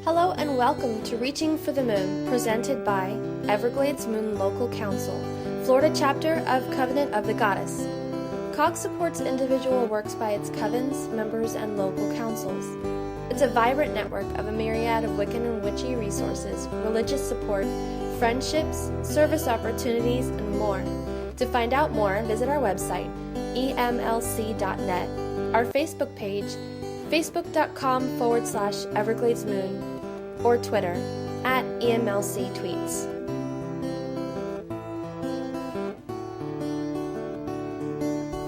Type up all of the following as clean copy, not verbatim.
Hello and welcome to Reaching for the Moon, presented by Everglades Moon Local Council, Florida chapter of Covenant of the Goddess. COG supports individual works by its covens, members, and local councils. It's a vibrant network of a myriad of Wiccan and witchy resources, religious support, friendships, service opportunities, and more. To find out more, visit our website, emlc.net, our Facebook page, facebook.com/EvergladesMoon, or Twitter, @EMLCTweets.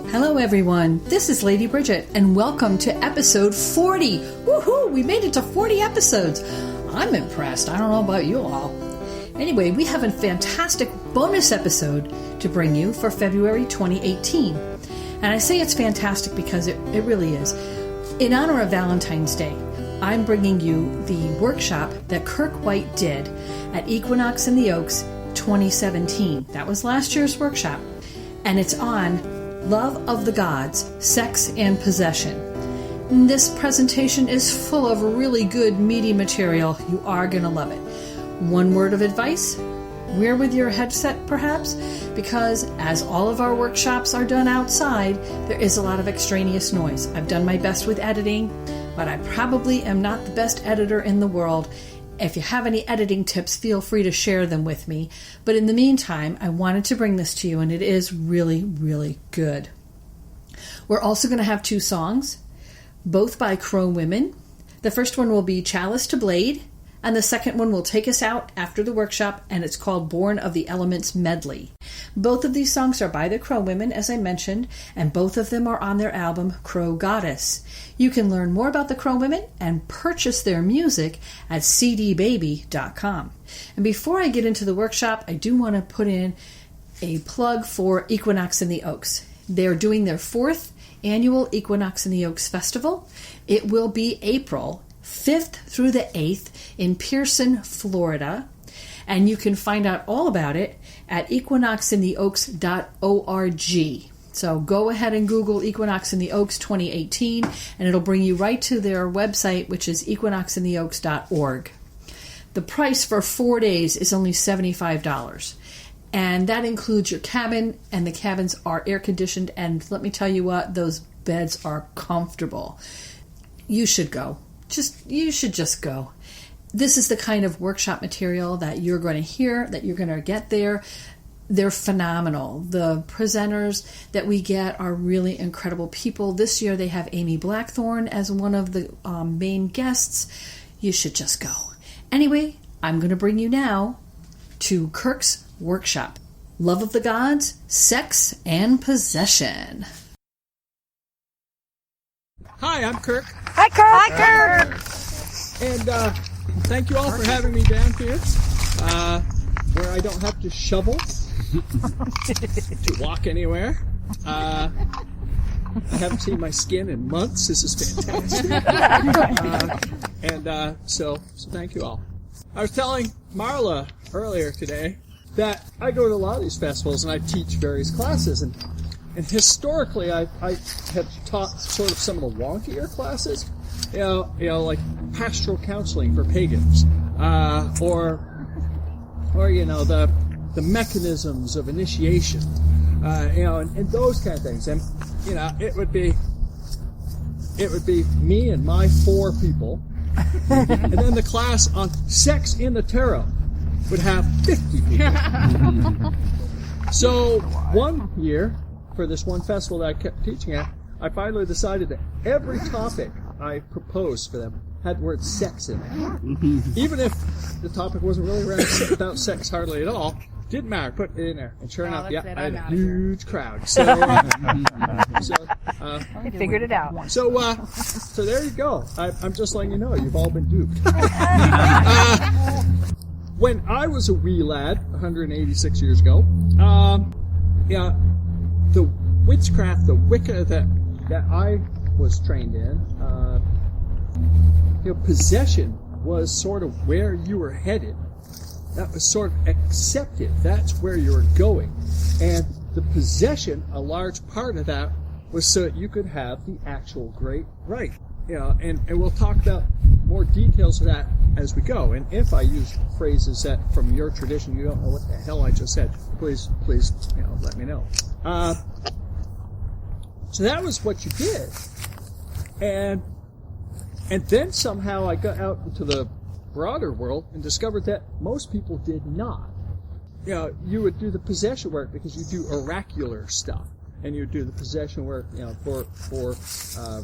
Hello everyone, this is Lady Bridget, and welcome to episode 40. Woohoo! We made it to 40 episodes. I'm impressed. I don't know about you all. Anyway, we have a fantastic bonus episode to bring you for February 2018. And I say it's fantastic because it really is. In honor of Valentine's Day, I'm bringing you the workshop that Kirk White did at Equinox in the Oaks 2017. That was last year's workshop. And it's on Love of the Gods, Sex and Possession. And this presentation is full of really good, meaty material. You are going to love it. One word of advice, wear with your headset perhaps, because as all of our workshops are done outside, there is a lot of extraneous noise. I've done my best with editing, but I probably am not the best editor in the world. If you have any editing tips, feel free to share them with me. But in the meantime, I wanted to bring this to you, and it is really, really good. We're also going to have 2 songs, both by Crow women. The first one will be Chalice to Blade, and the second one will take us out after the workshop, and it's called Born of the Elements Medley. Both of these songs are by the Crow women, as I mentioned, and both of them are on their album Crow Goddess. You can learn more about the Crow women and purchase their music at cdbaby.com. And before I get into the workshop, I do want to put in a plug for Equinox in the Oaks. They're doing their 4th annual Equinox in the Oaks Festival. It will be April 5th through the 8th in Pearson, Florida. And you can find out all about it at equinoxintheoaks.org. So go ahead and Google Equinox in the Oaks 2018, and it'll bring you right to their website, which is equinoxintheoaks.org. The price for 4 days is only $75. And that includes your cabin, and the cabins are air-conditioned, and let me tell you what, those beds are comfortable. You should go. You should just go. This is the kind of workshop material that you're going to hear, that you're going to get there. They're phenomenal. The presenters that we get are really incredible people. This year they have Amy Blackthorne as one of the main guests. You should just go. Anyway, I'm going to bring you now to Kirk's workshop. Love of the Gods, Sex and Possession. Hi, I'm Kirk. Hi, Kirk. Hi, Kirk. And thank you all for having me down here, where I don't have to shovel to walk anywhere. I haven't seen my skin in months. This is fantastic. So thank you all. I was telling Marla earlier today that I go to a lot of these festivals and I teach various classes, and historically, I have taught sort of some of the wonkier classes, you know, like pastoral counseling for pagans, or you know, the mechanisms of initiation, and those kind of things. And you know, it would be me and my 4 people, and then the class on sex in the tarot would have 50 people. So one year, for this one festival that I kept teaching at, I finally decided that every topic I proposed for them had the word sex in it. Even if the topic wasn't really about sex hardly at all, didn't matter, put it in there. And sure enough, I had a huge crowd. So, I figured it out. So there you go. I'm just letting you know, you've all been duped. When I was a wee lad, 186 years ago, the witchcraft, the Wicca that I was trained in, possession was sort of where you were headed. That was sort of accepted. That's where you were going. And the possession, a large part of that, was so that you could have the actual great right. And we'll talk about more details of that as we go. And if I use phrases that from your tradition you don't know what the hell I just said, please, let me know. So that was what you did, and then somehow I got out into the broader world and discovered that most people did not. You would do the possession work because you do oracular stuff, and you do the possession work, for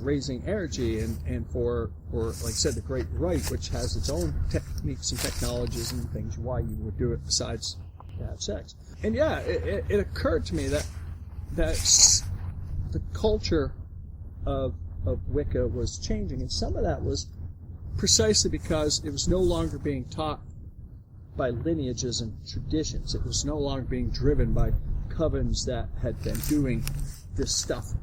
raising energy and for like I said, the Great Rite, which has its own techniques and technologies and things why you would do it besides have sex. And it occurred to me that the culture of Wicca was changing, and some of that was precisely because it was no longer being taught by lineages and traditions. It was no longer being driven by covens that had been doing this stuff,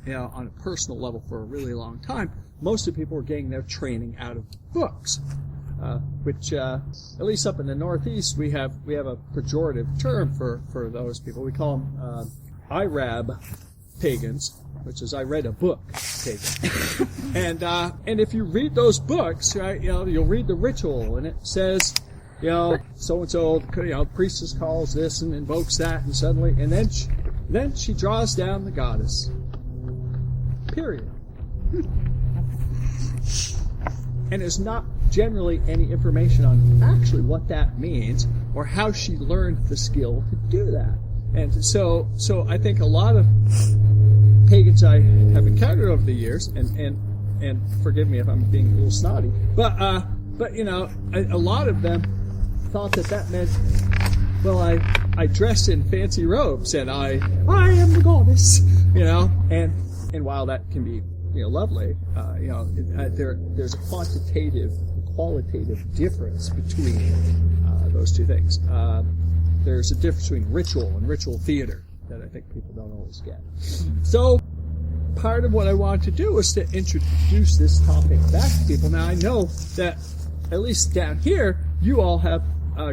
on a personal level for a really long time. Most of the people were getting their training out of books, which, at least up in the Northeast, we have a pejorative term for those people. We call them IRAB pagans, which is I read a book pagan. And if you read those books, right, you'll read the ritual, and it says, so and so, priestess calls this and invokes that, and suddenly, and then she draws down the goddess. Period. And there's not generally any information on actually what that means or how she learned the skill to do that. And so I think a lot of pagans I have encountered over the years, and forgive me if I'm being a little snotty, but a lot of them thought that meant, well, I dress in fancy robes and I am the goddess, and while that can be lovely, there's a quantitative and qualitative difference between those two things. There's a difference between ritual and ritual theater that I think people don't always get. So part of what I wanted to do was to introduce this topic back to people. Now I know that at least down here you all have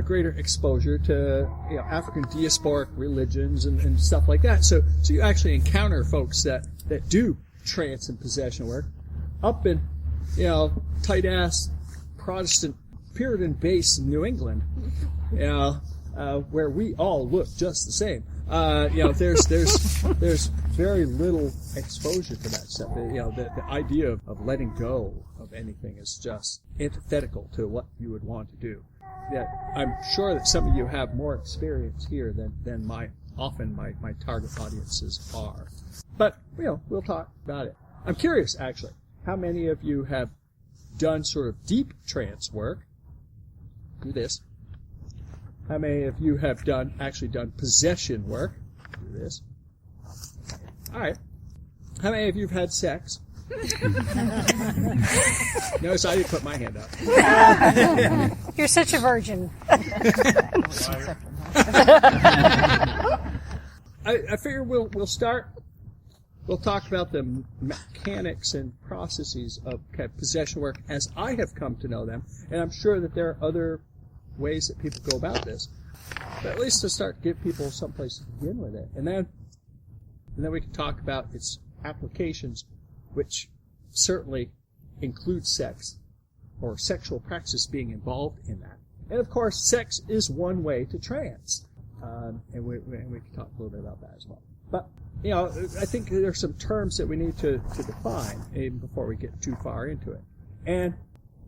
greater exposure to African diasporic religions and stuff like that. So you actually encounter folks that do trance and possession work up in tight ass Protestant Puritan base in New England, where we all look just the same. There's very little exposure to that stuff. The idea of letting go of anything is just antithetical to what you would want to do. Yeah, I'm sure that some of you have more experience here than my target audiences are. But, we'll talk about it. I'm curious, actually, how many of you have done sort of deep trance work? Do this. How many of you have actually done possession work? Do this. All right. How many of you have had sex? Notice I didn't put my hand up. You're such a virgin. I figure we'll start. We'll talk about the mechanics and processes of possession work as I have come to know them, and I'm sure that there are other ways that people go about this. But at least to start, give people some place to begin with it, and then we can talk about its applications, which certainly include sex or sexual practice being involved in that. And of course, sex is one way to trance, and we can talk a little bit about that as well. But I think there are some terms that we need to define even before we get too far into it. And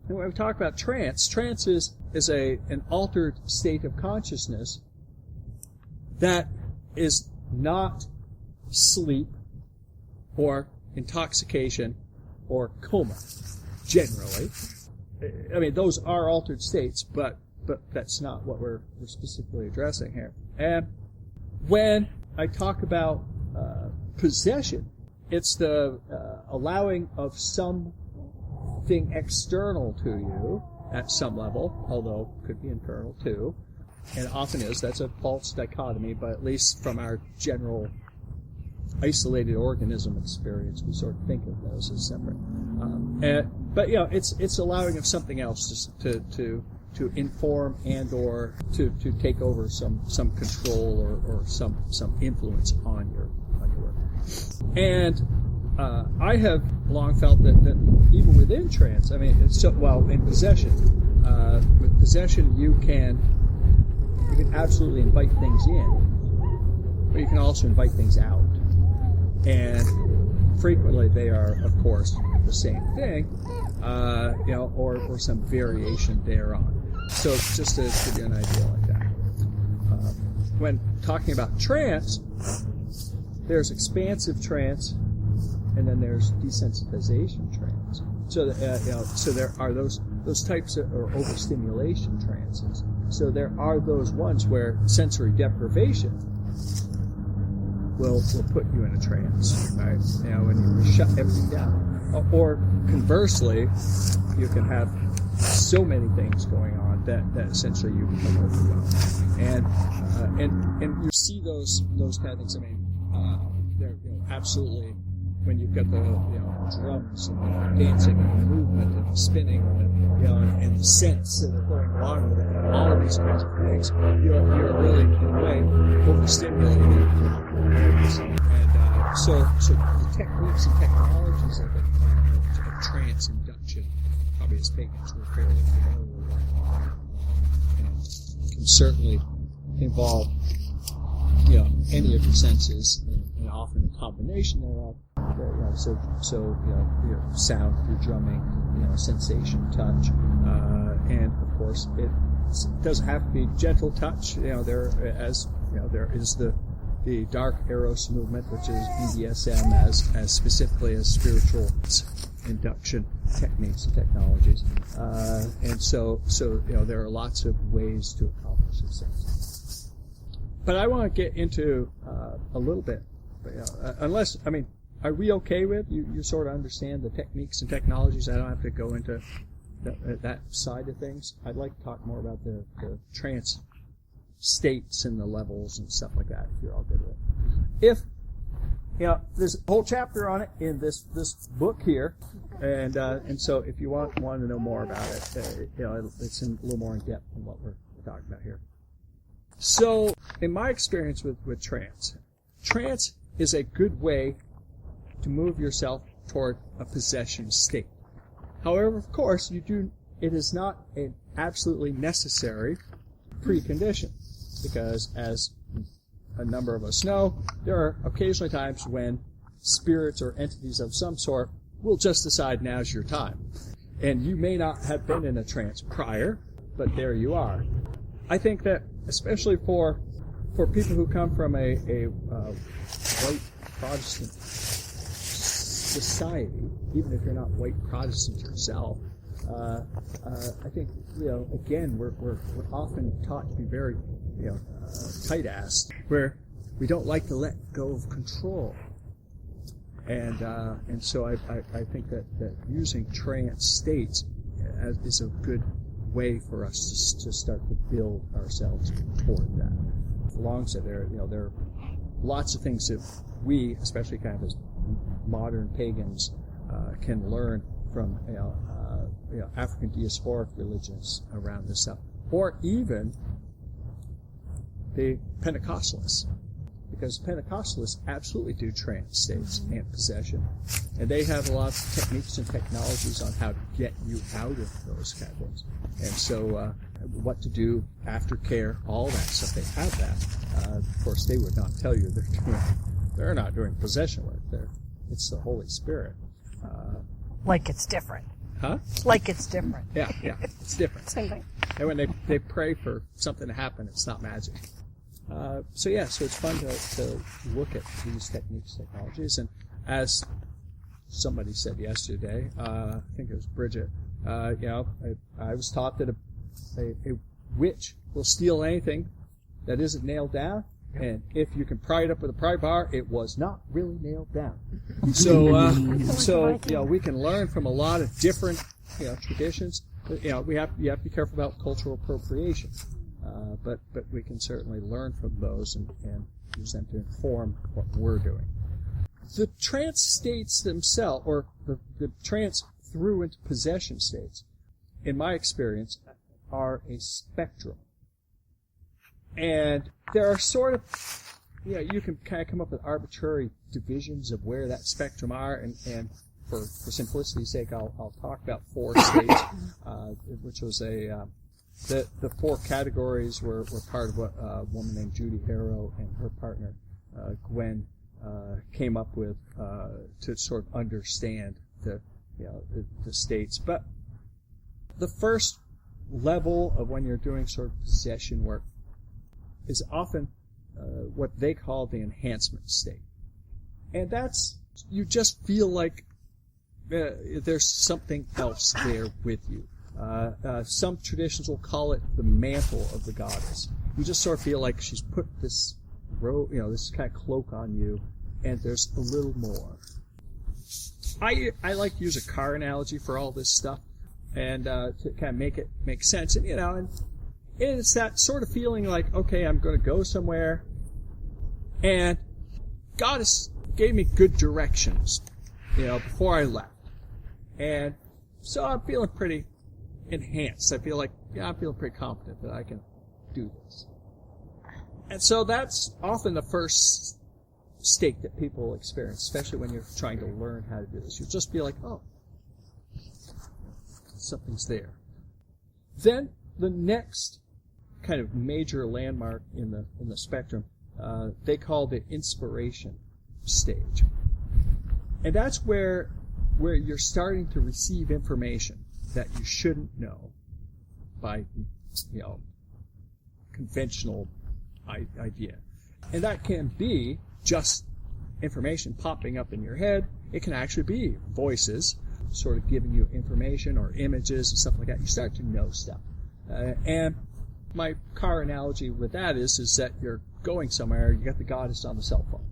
when we talk about trance is an altered state of consciousness that is not sleep or intoxication or coma, generally. I mean, those are altered states, but that's not what we're specifically addressing here. And when I talk about possession, it's the allowing of something external to you at some level, although it could be internal too, and often is. That's a false dichotomy, but at least from our general isolated organism experience, we sort of think of those as separate. But it's allowing of something else to inform and or to take over some control or some influence on your work. And I have long felt that even within trance, in possession, with possession, you can absolutely invite things in, but you can also invite things out. And frequently they are, of course, the same thing, or some variation thereon. So just to give you an idea like that. When talking about trance, there's expansive trance, and then there's desensitization trance. So so there are those types of or overstimulation trances. So there are those ones where sensory deprivation will put you in a trance, right? When you shut everything down. Or conversely, you can have so many things going on that essentially you become overwhelmed. And you see those kind of things. I mean, they're absolutely when you've got the drums and the dancing and the movement and the spinning and the scents that are going along with it, and all of these kinds of things, you're really in a way overstimulated. And so the techniques and technologies of trance induction, probably as pagans were fairly familiar with, and can certainly involve any of the senses, and often a combination thereof. Your sound, your drumming, sensation, touch, and of course it doesn't have to be gentle touch. There is the dark eros movement, which is BDSM, as specifically as spiritual induction techniques and technologies, and so there are lots of ways to accomplish these things. But I want to get into a little bit, are we okay with you sort of understand the techniques and technologies? I don't have to go into that side of things. I'd like to talk more about the trance states and the levels and stuff like that, if you're all good with it. There's a whole chapter on it in this book here, and so if you want to know more about it, it's a little more in depth than what we're talking about here. So, in my experience with trance is a good way to move yourself toward a possession state. However, of course, it is not an absolutely necessary precondition, because as a number of us know, there are occasionally times when spirits or entities of some sort will just decide now's your time. And you may not have been in a trance prior, but there you are. I think that especially for people who come from a white Protestant society, even if you're not white Protestant yourself, I think again we're often taught to be very tight-assed, where we don't like to let go of control, and so I think that using trance states is a good way for us to start to build ourselves toward that. Alongside there are lots of things that we, especially kind of as modern pagans, can learn from African diasporic religions around this stuff, or even the Pentecostalists, because Pentecostalists absolutely do trance states and possession, and they have a lot of techniques and technologies on how to get you out of those kind of things. And so what to do, aftercare, all that stuff, they have that. Of course, they would not tell you they're not doing possession work. It's the Holy Spirit. Like it's different. Huh? Like it's different. Yeah, it's different. Same thing. And when they pray for something to happen, it's not magic. So it's fun to look at these techniques, technologies, and as somebody said yesterday, I think it was Bridget, I was taught that a witch will steal anything that isn't nailed down, and if you can pry it up with a pry bar, it was not really nailed down. So we can learn from a lot of different traditions. You have to be careful about cultural appropriation, but we can certainly learn from those and use them to inform what we're doing. The trance states themselves, or the trance through into possession states, in my experience, are a spectrum. And there are sort of, you can kind of come up with arbitrary divisions of where that spectrum are, and for simplicity's sake, I'll talk about 4 states, which was the 4 categories were part of what a woman named Judy Harrow and her partner Gwen came up with to sort of understand the states. But the first level of when you're doing sort of possession work is often what they call the enhancement state. And that's, you just feel like there's something else there with you. Some traditions will call it the mantle of the goddess. You just sort of feel like she's put this robe, this kind of cloak on you, and there's a little more. I like to use a car analogy for all this stuff, and to kind of make it make sense. And and it's that sort of feeling like, okay, I'm going to go somewhere, and goddess gave me good directions, before I left, and so I'm feeling pretty enhanced. I feel like, I'm feeling pretty confident that I can do this. And so that's often the first state that people experience, especially when you're trying to learn how to do this. You just feel like, oh, something's there. Then the next kind of major landmark in the spectrum, they call the inspiration stage. And that's where you're starting to receive information that you shouldn't know by, conventional idea. And that can be just information popping up in your head. It can actually be voices sort of giving you information or images and stuff like that. You start to know stuff. And my car analogy with that is that you're going somewhere, you got the goddess on the cell phone,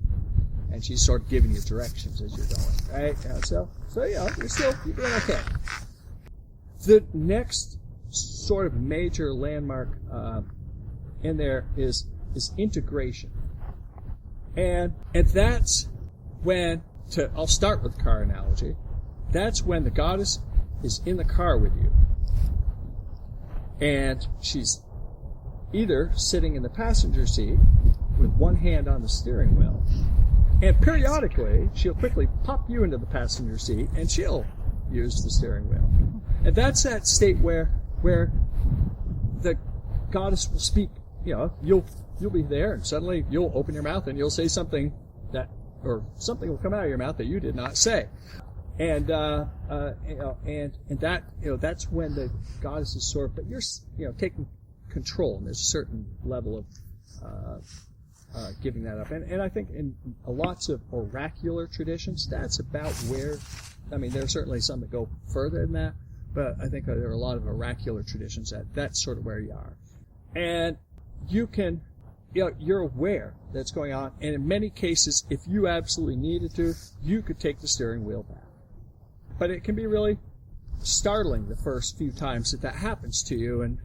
and she's sort of giving you directions as you're going, right? So you're doing okay. The next sort of major landmark in there is integration. And that's when, I'll start with the car analogy, that's when the goddess is in the car with you. And she's either sitting in the passenger seat with one hand on the steering wheel, and periodically she'll quickly pop you into the passenger seat and she'll use the steering wheel. And that's that state where the goddess will speak. You'll be there, and suddenly you'll open your mouth and you'll say something or something will come out of your mouth that you did not say. And that's when the goddess is sort of, but you're taking control, and there's a certain level of giving that up. And I think in lots of oracular traditions, that's about where, there's certainly some that go further than that, but I think there are a lot of oracular traditions that's sort of where you are. And you can, you're aware that's going on, and in many cases, if you absolutely needed to, you could take the steering wheel back. But it can be really startling the first few times that happens to you, and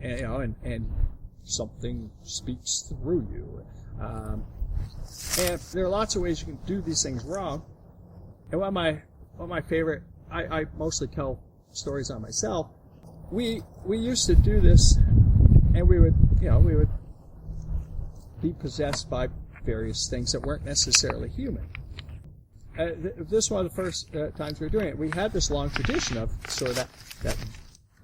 something speaks through you. And there are lots of ways you can do these things wrong. And one of my favorite, I mostly tell stories on myself. We used to do this, and we would be possessed by various things that weren't necessarily human. This was one of the first times we were doing it. We had this long tradition of sort of that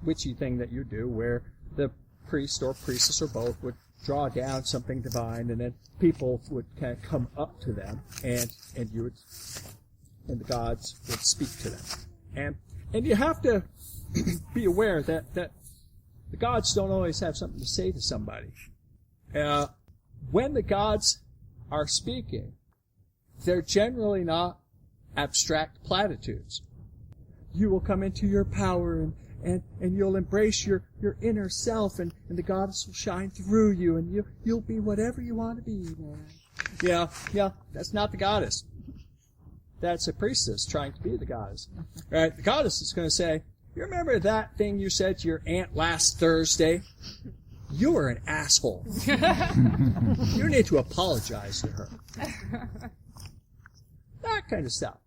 witchy thing that you do, where the priest or priestess or both would draw down something divine, and then people would kind of come up to them, and the gods would speak to them. And you have to be aware that the gods don't always have something to say to somebody. When the gods are speaking, they're generally not abstract platitudes. You will come into your power, and you'll embrace your inner self, and the goddess will shine through you, and you'll be whatever you want to be, man. Yeah, that's not the goddess. That's a priestess trying to be the goddess. Right? The goddess is going to say, you remember that thing you said to your aunt last Thursday? You were an asshole. You need to apologize to her. That kind of stuff.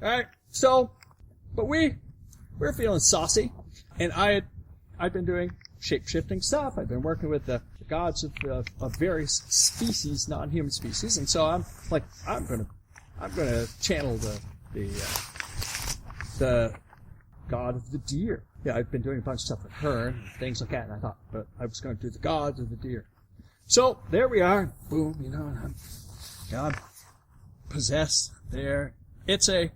Alright, so, but we're feeling saucy, and I'd been doing shape-shifting stuff. I've been working with the gods of various species, non-human species, and so I'm like, I'm gonna channel the god of the deer, I'd been doing a bunch of stuff with her and things like that, and I thought, but I was going to do the gods of the deer. So there we are, boom, and I'm possessed there. It's an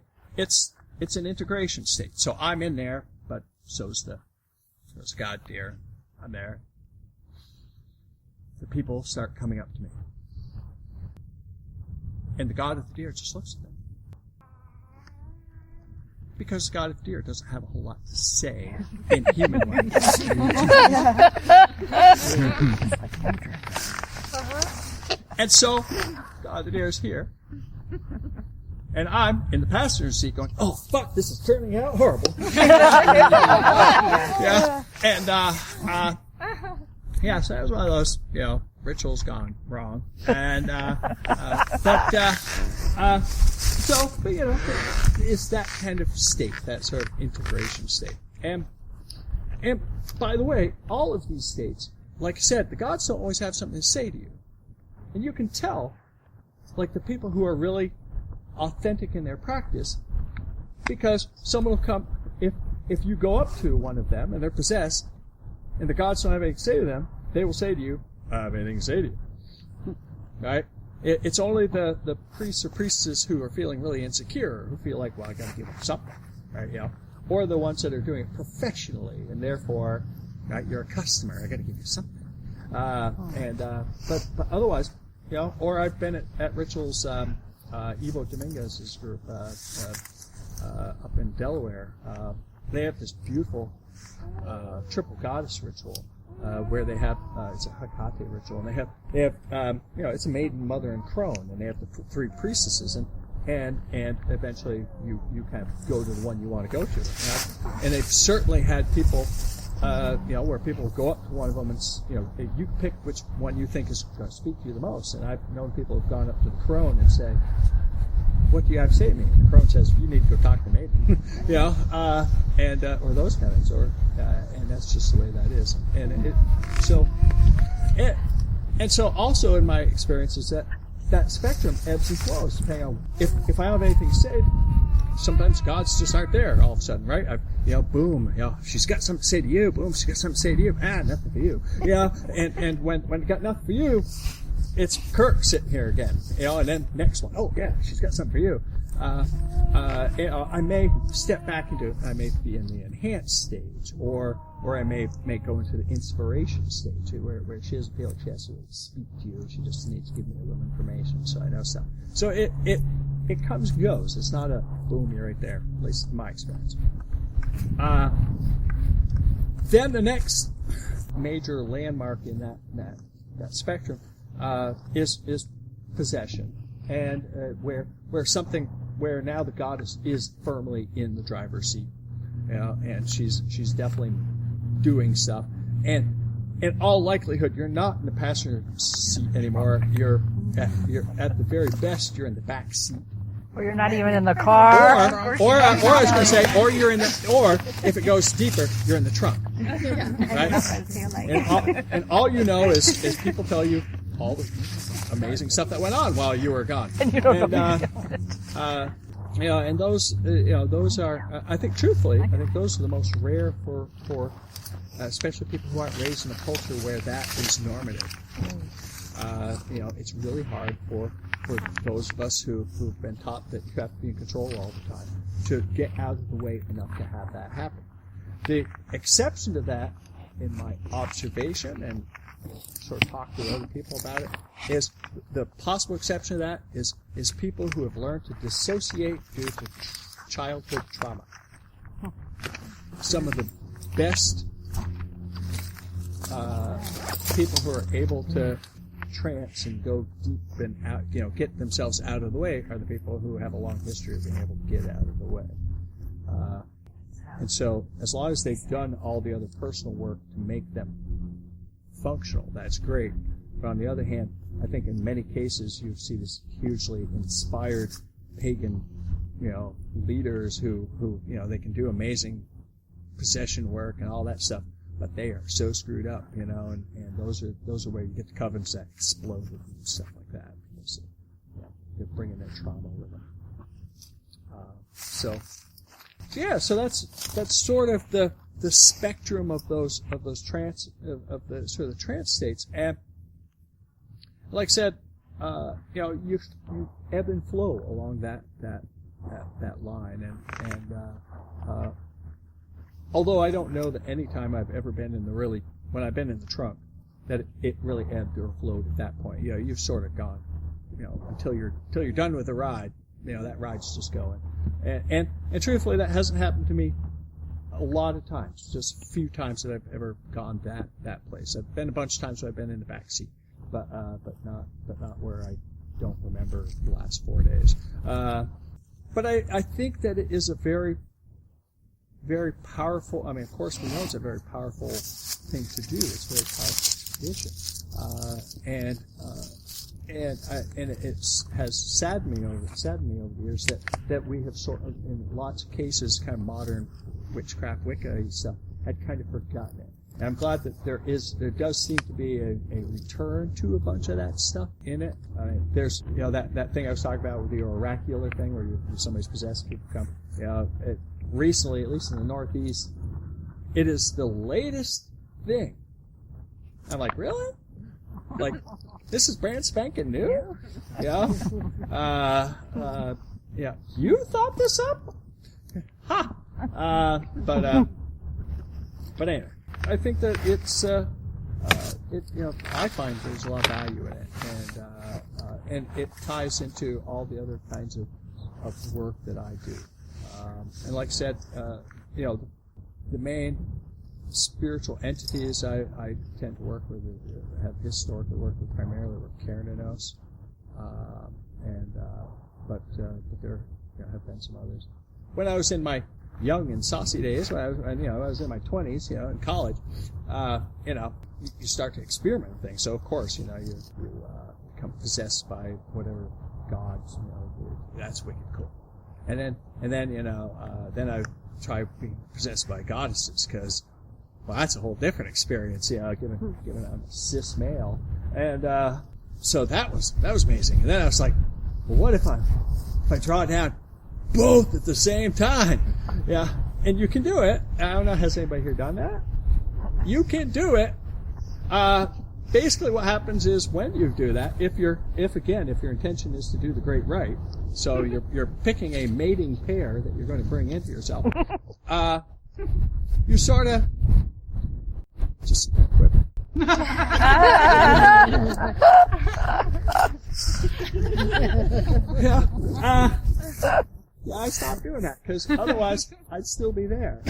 integration state. So I'm in there, but so's god deer. I'm there. The people start coming up to me. And the god of the deer just looks at them. Because the god of the deer doesn't have a whole lot to say in human language. And so, god of the deer is here. And I'm in the passenger seat going, oh, fuck, this is turning out horrible. Yeah. And, so that was one of those, rituals gone wrong. And, it's that kind of state, that sort of integration state. And by the way, all of these states, like I said, the gods don't always have something to say to you. And you can tell, like the people who are really authentic in their practice, because someone will come, if you go up to one of them and they're possessed, and the gods don't have anything to say to them, they will say to you, I have anything to say to you. Right? It's only the priests or priestesses who are feeling really insecure, who feel like, well, I gotta give them something, right? Or the ones that are doing it professionally, and therefore, right, you're a customer, I gotta give you something. But otherwise, or I've been at rituals, Ivo Dominguez's group, up in Delaware. They have this beautiful, triple goddess ritual, where they have, it's a Hecate ritual, and they have, it's a maiden, mother, and crone, and they have the three priestesses, and eventually you kind of go to the one you want to go to. And they've certainly had people, where people go up to one of them and, you pick which one you think is going to speak to you the most. And I've known people who've gone up to the crone and say, what do you have to say to me? And the crone says, you need to go talk to the maiden. Or those kind of things, and that's just the way that is. And so also in my experience is that spectrum ebbs and flows depending on if I don't have anything to say. Sometimes gods just aren't there all of a sudden, right? Boom, she's got something to say to you. Boom, she's got something to say to you. Nothing for you. And when it got nothing for you, it's Kirk sitting here again. And then next one, oh yeah, she's got something for you. I may step back I may be in the enhanced stage, or I may go into the inspiration stage where she doesn't feel like she has to speak to you. She just needs to give me a little information so I know stuff. So it comes and goes. It's not a boom, you're right there, at least in my experience. Then the next major landmark in that spectrum is possession, and where now the goddess is firmly in the driver's seat, and she's definitely doing stuff, and in all likelihood you're not in the passenger seat anymore. You're at the very best you're in the back seat. Or you're not even in the car. Or I was going to say, or if it goes deeper, you're in the trunk. Right? And all you know is people tell you all the amazing stuff that went on while you were gone. And you don't know. And those are, I think truthfully, those are the most rare for especially people who aren't raised in a culture where that is normative. It's really hard for those of us who've been taught that you have to be in control all the time to get out of the way enough to have that happen. The exception to that, in my observation and sort of talk to other people about it, is the possible exception to that is people who have learned to dissociate due to childhood trauma. Some of the best people who are able to trance and go deep and out, get themselves out of the way are the people who have a long history of being able to get out of the way. And so, as long as they've done all the other personal work to make them functional, that's great. But on the other hand, I think in many cases you see this hugely inspired pagan, leaders who they can do amazing possession work and all that stuff, but they are so screwed up, and those are where you get the covens that explode and stuff like that. Because, they're bringing their trauma with them. So that's sort of the the spectrum of those trance of the sort of the trance states. And like I said, you ebb and flow along that line, and although I don't know that any time I've ever been when I've been in the trunk, that it really ebbed or flowed at that point. You've sort of gone, until you're done with the ride. That ride's just going. And truthfully, that hasn't happened to me a lot of times. Just a few times that I've ever gone that place. I've been a bunch of times where I've been in the back seat, but not where I don't remember the last 4 days. But I think that it is a very, very powerful. I mean, of course, we know it's a very powerful thing to do. It's a very powerful tradition, and it has saddened me over the years that we have sort of, in lots of cases, kind of modern witchcraft Wicca stuff, had kind of forgotten it. And I'm glad that there does seem to be a return to a bunch of that stuff in it. There's that thing I was talking about with the oracular thing, where somebody's possessed, people come. Recently, at least in the Northeast, it is the latest thing. I'm like, really? Like, this is brand spanking new? Yeah. You thought this up? Ha! But anyway, I think that it's I find there's a lot of value in it, and it ties into all the other kinds of work that I do. And like I said, the main spiritual entities I tend to work with, have historically worked with primarily with Karanos, but there have been some others. When I was in my young and saucy days, when I was in my 20s, in college, you start to experiment with things. So of course, you become possessed by whatever gods, that's wicked cool. And then I try being possessed by goddesses, because, well, that's a whole different experience, given I'm a cis male. And so that was amazing. And then I was like, well, what if I draw down both at the same time? Yeah. And you can do it. I don't know, has anybody here done that? You can do it. Basically what happens is, when you do that, if your intention is to do the great rite, so you're picking a mating pair that you're going to bring into yourself, you sort of just whip. Yeah, I stopped doing that, because otherwise I'd still be there.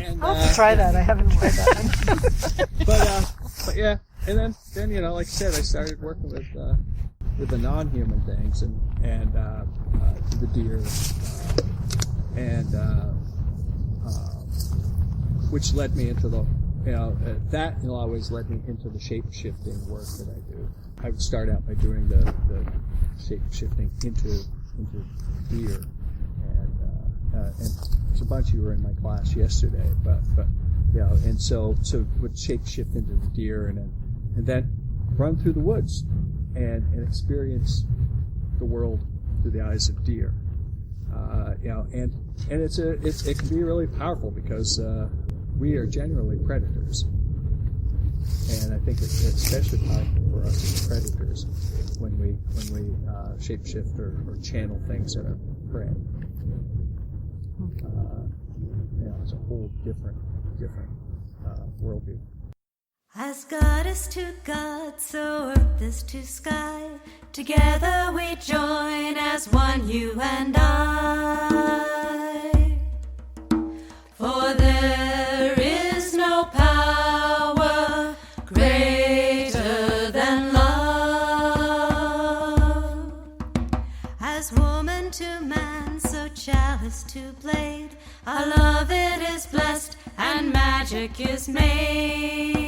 And, I'll try that. I haven't tried that. But yeah, and then like I said, I started working with the non-human things, and the deer, which led me into the that in a lot of ways led me into the shape-shifting work that I do. I would start out by doing the shape-shifting into deer, and there's a bunch of you were in my class yesterday, but and so would shape-shift into the deer, and then run through the woods and experience the world through the eyes of deer, and it can be really powerful, because we are generally predators, and I think it's especially powerful for us as predators when we shapeshift or channel things that are prey. It's a whole different worldview. As God is to God, so earth is to sky. Together we join as one, you and I. For there is no power greater than love. As woman to man, so chalice to blade, our love it is blessed and magic is made.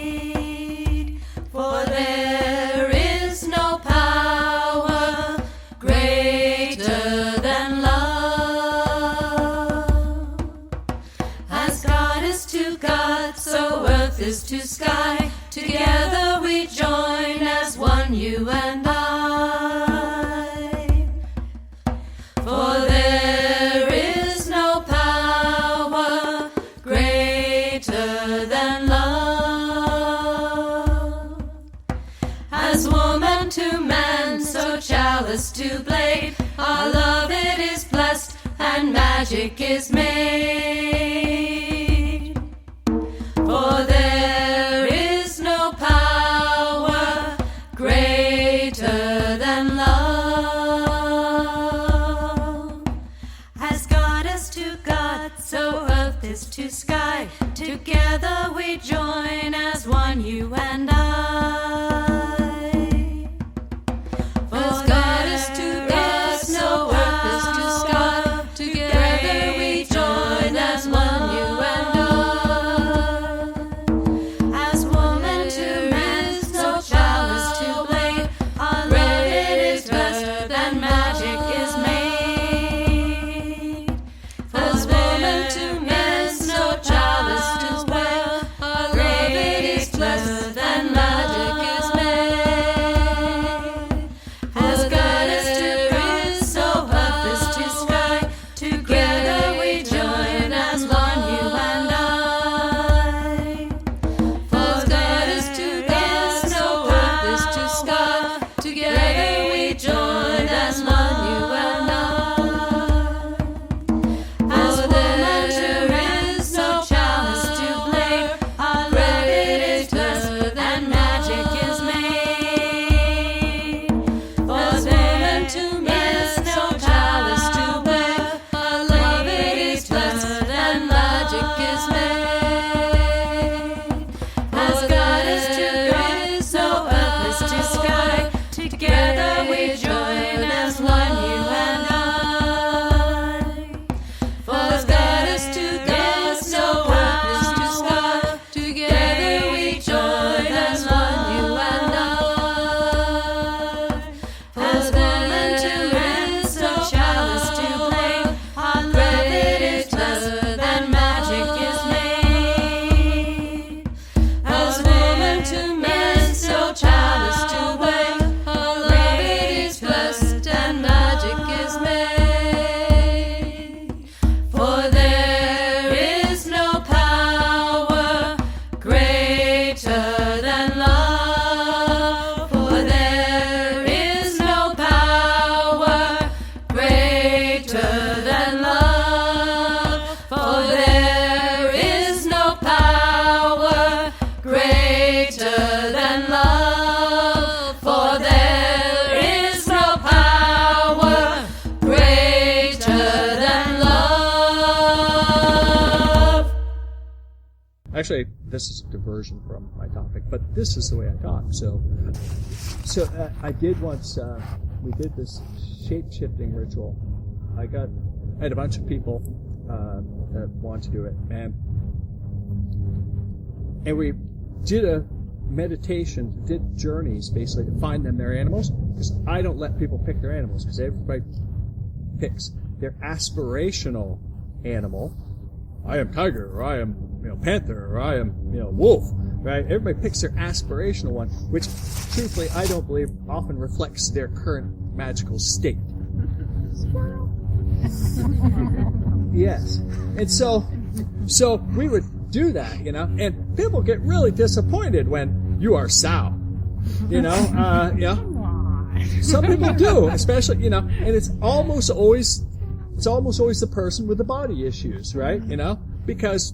For there is no power greater than love. As God is to God, so earth is to sky. Together we join as one, you and I. For there is no power magic is made. For there is no power greater than love. As God is to God, so earth is to sky. Together we join as one, you and I. As God is to God, so earth is to sky. Together we join as one, you and I. As woman to man, so chalice to blade. Our love it is best, than magic is made. As woman to man, so chalice to blade. Our love it is best, than magic is made. As God is to God, so earth is to sky. Together we join as one, you and I. For God is to God, so earth is to sky. Together we join as one, you and I. As woman to man, so chalice to blade. Our love it is best, than magic is made. As woman to man, so chalice to blade. Our love it is best, than magic is made. As God is to God, so earth is to sky. Together we join as one, you and I. For as God is to God, so earth is to sky. Together we join as one, you and I. As woman to man, so chalice to blade. Our love it is best, than magic is made. As woman to man, so chalice to blade. Our love it is blessed, and magic is made. For there is no power greater than love. For there is no power greater than love. For there is no power greater than love. For there is no power greater than love. Actually, this is a diversion from my topic, but this is the way I talk. So I did once. We did this shape-shifting ritual. I had a bunch of people that wanted to do it, and we did a meditation, did journeys basically to find them their animals. Because I don't let people pick their animals, because everybody picks their aspirational animal. I am tiger, or I am panther, or I am wolf. Right? Everybody picks their aspirational one, which truthfully I don't believe often reflects their current magical state. Yes, and so we would do that, and people get really disappointed when you are sow. Some people do, especially and it's almost always the person with the body issues, right? Because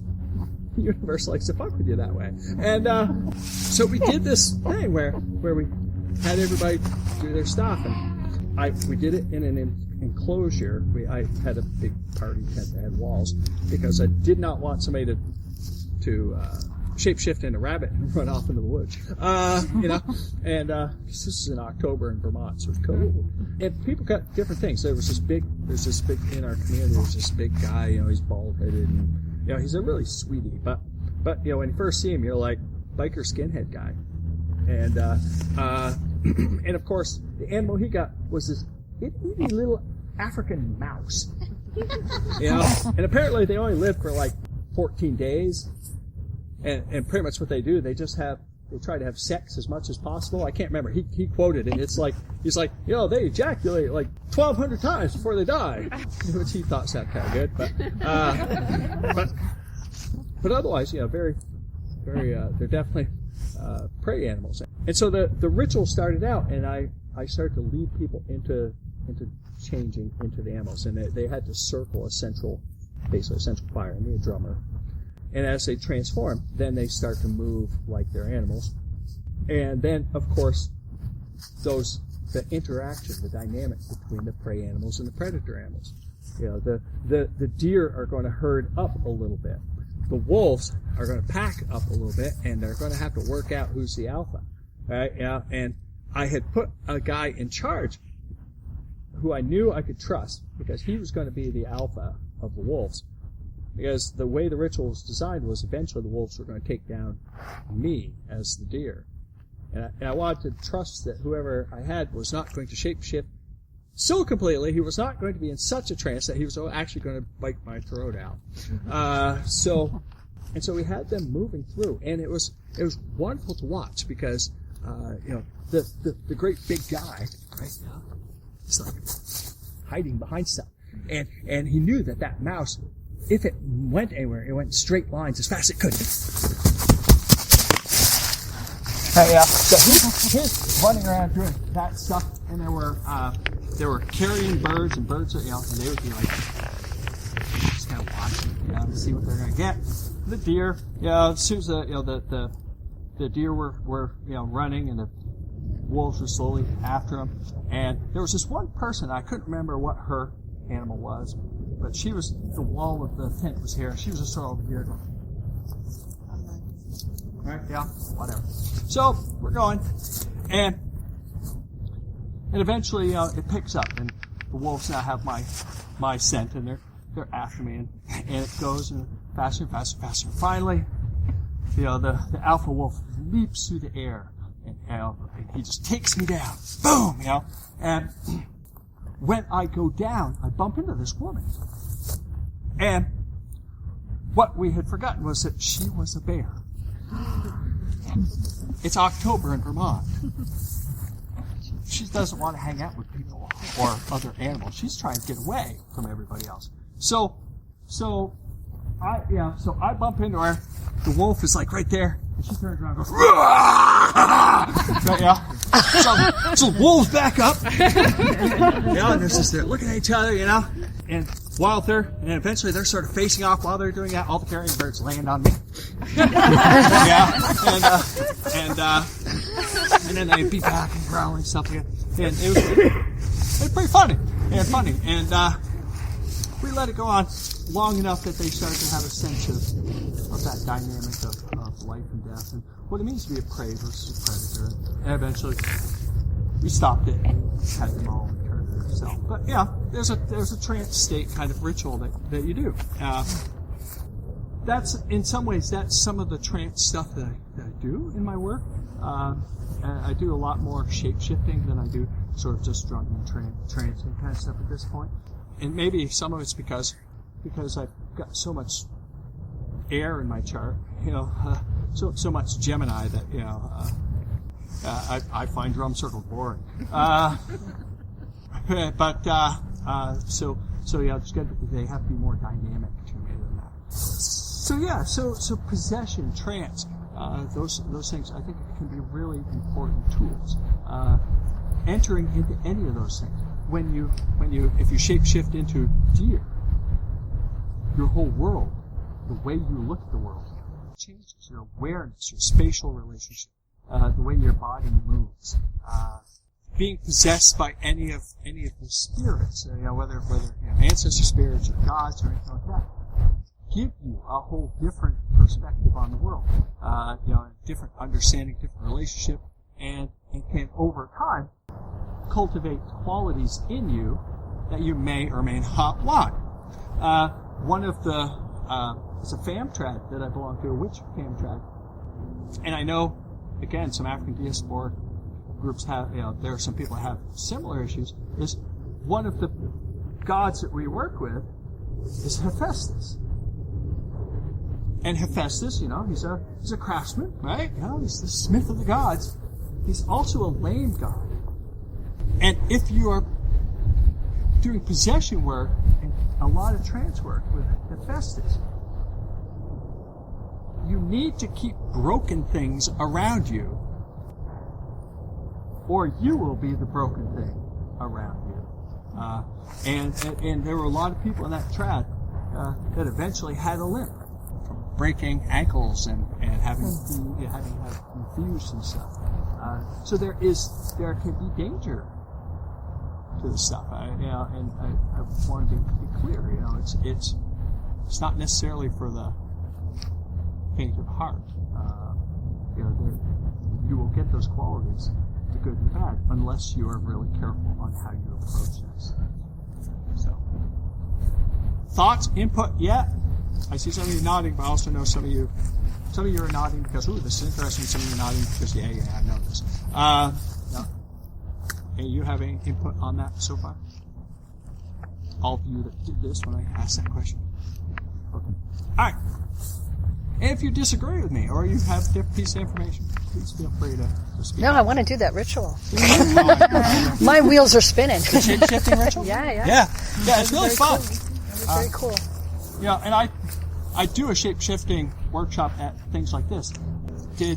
the universe likes to fuck with you that way. And so we did this thing where we had everybody do their stuff, and we did it in an enclosure. I had a big party tent that had walls because I did not want somebody to shapeshift into a rabbit and run off into the woods. And this is in October in Vermont, so it's cold. And people got different things. There's this big in our community. There's this big guy. He's bald-headed, and he's a really sweetie. But when you first see him, you're like biker skinhead guy. And and of course the animal he got was this itty little African mouse. And apparently they only lived for like 14 days. And pretty much what they do, they try to have sex as much as possible. I can't remember. He quoted it. It's like, he's like, they ejaculate like 1,200 times before they die. Which he thought sounded kind of good, but otherwise, very, very, they're definitely, prey animals. And so the ritual started out, and I started to lead people into changing into the animals, and they had to circle a central basically essential fire, and a drummer. And as they transform, then they start to move like their animals. And then, of course, the interaction, the dynamic between the prey animals and the predator animals. The deer are going to herd up a little bit. The wolves are going to pack up a little bit, and they're going to have to work out who's the alpha. Right? And I had put a guy in charge who I knew I could trust, because he was going to be the alpha of the wolves. Because the way the ritual was designed was eventually the wolves were going to take down me as the deer. And I wanted to trust that whoever I had was not going to shapeshift so completely, he was not going to be in such a trance that he was actually going to bite my throat out. So we had them moving through, and it was wonderful to watch, because the great big guy, right now, is like hiding behind stuff, and he knew that mouse, if it went anywhere, it went in straight lines as fast as it could. So he's running around doing that stuff, and there were carrying birds, and birds, and they would be like just kind of watching, to see what they're going to get. The deer, as soon as the deer were running, and the wolves were slowly after them, and there was this one person, I couldn't remember what her animal was, but she was, the wall of the tent was here, she was just sort of over here going, right, whatever. So we're going, and eventually it picks up, and the wolves now have my scent, and they're after me, and it goes faster and faster and faster. Finally, the alpha wolf leaps through the air, and he just takes me down. Boom, and when I go down, I bump into this woman, and what we had forgotten was that she was a bear. It's October in Vermont. She doesn't want to hang out with people or other animals. She's trying to get away from everybody else. So I bump into her. The wolf is like right there, and she turns around and goes, so the wolves back up. And they're just there looking at each other, and while and eventually they're sort of facing off. While they're doing that, all the carrion birds land on me. And then they'd be back and growling and stuff again. And it was pretty funny. And we let it go on long enough that they started to have a sense of that dynamic of life and death, and what it means to be a prey versus a predator. And eventually we stopped it and had them all return to themselves. But there's a trance state kind of ritual that you do. That's, in some ways, that's some of the trance stuff that I do in my work. I do a lot more shape-shifting than I do sort of just drunken trancing kind of stuff at this point. And maybe some of it's because I've got so much air in my chart, so much Gemini that, I find drum circles boring. They have to be more dynamic to me than that. So possession, trance, those things I think can be really important tools. Entering into any of those things. If you shapeshift into deer, your whole world, the way you look at the world, changes. Your awareness, your spatial relationship, the way your body moves. Being possessed by any of the spirits, whether ancestor spirits or gods or anything like that, give you a whole different perspective on the world, a different understanding, different relationship, and can over time cultivate qualities in you that you may or may not want. One of it's a fam tribe that I belong to, a witch fam tribe, and I know, again, some African diaspora groups have, there are some people that have similar issues. Is one of the gods that we work with is Hephaestus. And Hephaestus, he's a craftsman, right? He's the smith of the gods. He's also a lame god. And if you are doing possession work and a lot of trance work with Hephaestus, you need to keep broken things around you, or you will be the broken thing around you. And there were a lot of people in that tribe that eventually had a limp from breaking ankles and having had infused and stuff. So there can be danger to this stuff. And I want to be clear. It's not necessarily for the faint of heart. You will get those qualities, the good and the bad, unless you are really careful on how you approach this. So, thoughts, input yet? I see some of you nodding, but I also know some of you are nodding because, this is interesting. Some of you are nodding because, I know this. No. And you have any input on that so far? All of you that did this when I asked that question? Okay. All right. And if you disagree with me or you have a different piece of information, please feel free to speak. No, I want to do that ritual. My wheels are spinning. The shape-shifting ritual? Yeah. Yeah, it's really fun. Cool. Very cool. And I do a shape-shifting workshop at things like this. Pretty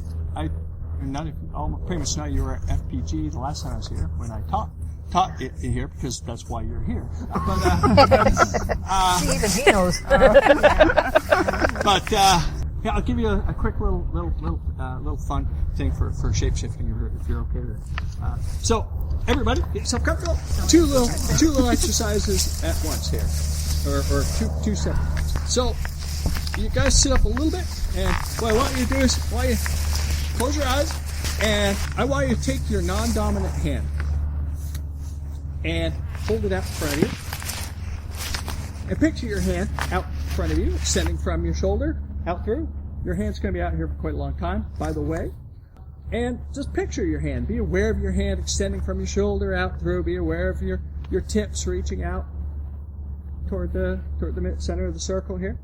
much know you were at FPG the last time I was here when I taught it here because that's why you're here. See, even he knows. But I'll give you a quick little fun thing for shape-shifting if you're okay with it. So everybody, get yourself comfortable. Two little exercises at once here, or two separate ones. So you guys sit up a little bit, and what I want you to do is close your eyes, and I want you to take your non-dominant hand and hold it out in front of you. And picture your hand out in front of you, extending from your shoulder out through. Your hand's going to be out here for quite a long time, by the way. And just picture your hand. Be aware of your hand extending from your shoulder out through. Be aware of your tips reaching out toward the center of the circle here.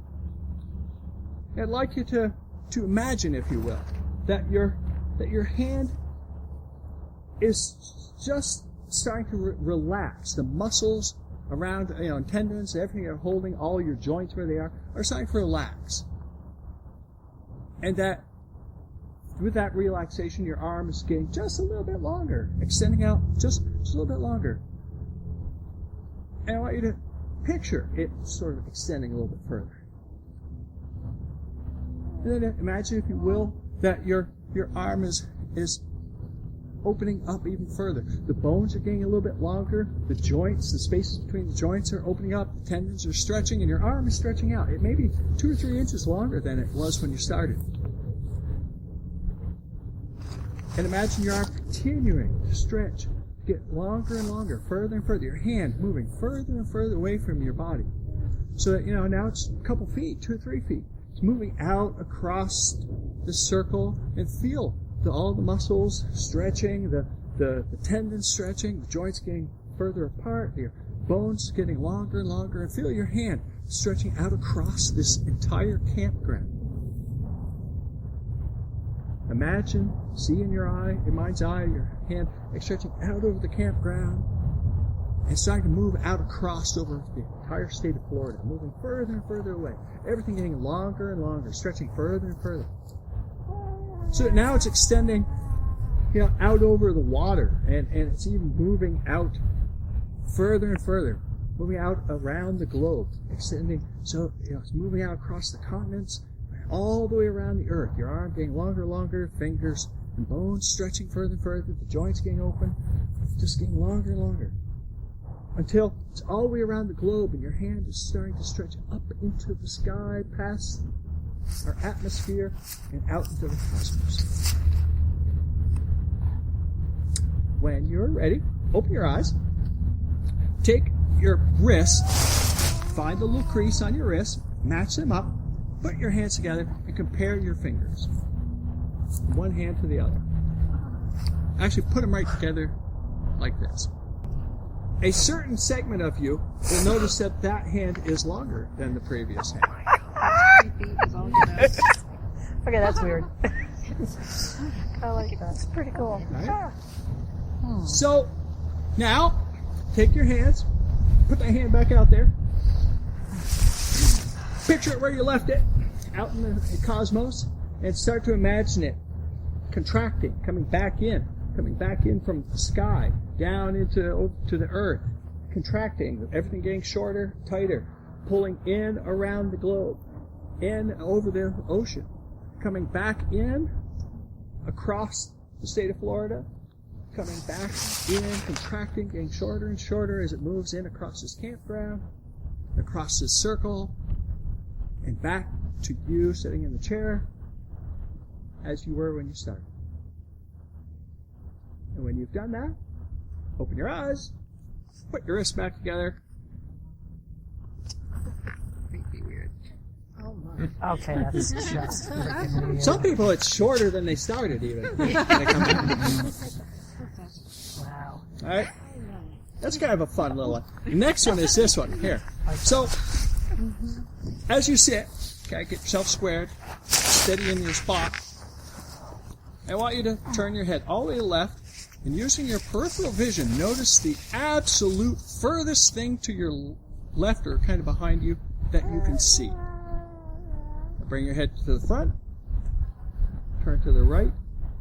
I'd like you to imagine, if you will, that your hand is just starting to relax. The muscles around, and tendons, everything you're holding, all your joints where they are starting to relax. And that with that relaxation, your arm is getting just a little bit longer, extending out just a little bit longer. And I want you to picture it sort of extending a little bit further. And then imagine, if you will, that your arm is opening up even further. The bones are getting a little bit longer. The joints, the spaces between the joints are opening up. The tendons are stretching, and your arm is stretching out. It may be 2 or 3 inches longer than it was when you started. And imagine your arm continuing to stretch, get longer and longer, further and further. Your hand moving further and further away from your body. So that, now it's a couple feet, 2 or 3 feet. It's moving out across the circle, and feel all the muscles stretching, the tendons stretching, the joints getting further apart, your bones getting longer and longer, and feel your hand stretching out across this entire campground. Imagine, see in your mind's eye, your hand stretching out over the campground and starting to move out across over the entire state of Florida, moving further and further away. Everything getting longer and longer, stretching further and further. So now it's extending, out over the water, and it's even moving out further and further, moving out around the globe, extending. So it's moving out across the continents, all the way around the earth. Your arm getting longer and longer, fingers and bones stretching further and further, the joints getting open, just getting longer and longer, until it's all the way around the globe, and your hand is starting to stretch up into the sky, past our atmosphere, and out into the cosmos. When you're ready, open your eyes, take your wrists, find the little crease on your wrist, match them up, put your hands together, and compare your fingers. One hand to the other. Actually, put them right together like this. A certain segment of you will notice that hand is longer than the previous hand. Okay, that's weird. I like that. It's pretty cool. Right? So, now, take your hands, put that hand back out there. Picture it where you left it, out in the cosmos, and start to imagine it contracting, coming back in from the sky, down to the earth, contracting, everything getting shorter, tighter, pulling in around the globe, in over the ocean, coming back in across the state of Florida, coming back in, contracting, getting shorter and shorter as it moves in across this campground, across this circle, and back to you sitting in the chair as you were when you started. And when you've done that, open your eyes, put your wrists back together. Okay, that's just freaking weird. Some people, it's shorter than they started, even. When they come back. Wow. All right? That's kind of a fun little one. The next one is this one. Here. So, as you sit, okay, get yourself squared, steady in your spot. I want you to turn your head all the way to the left, and using your peripheral vision, notice the absolute furthest thing to your left or kind of behind you that you can see. Bring your head to the front, turn to the right,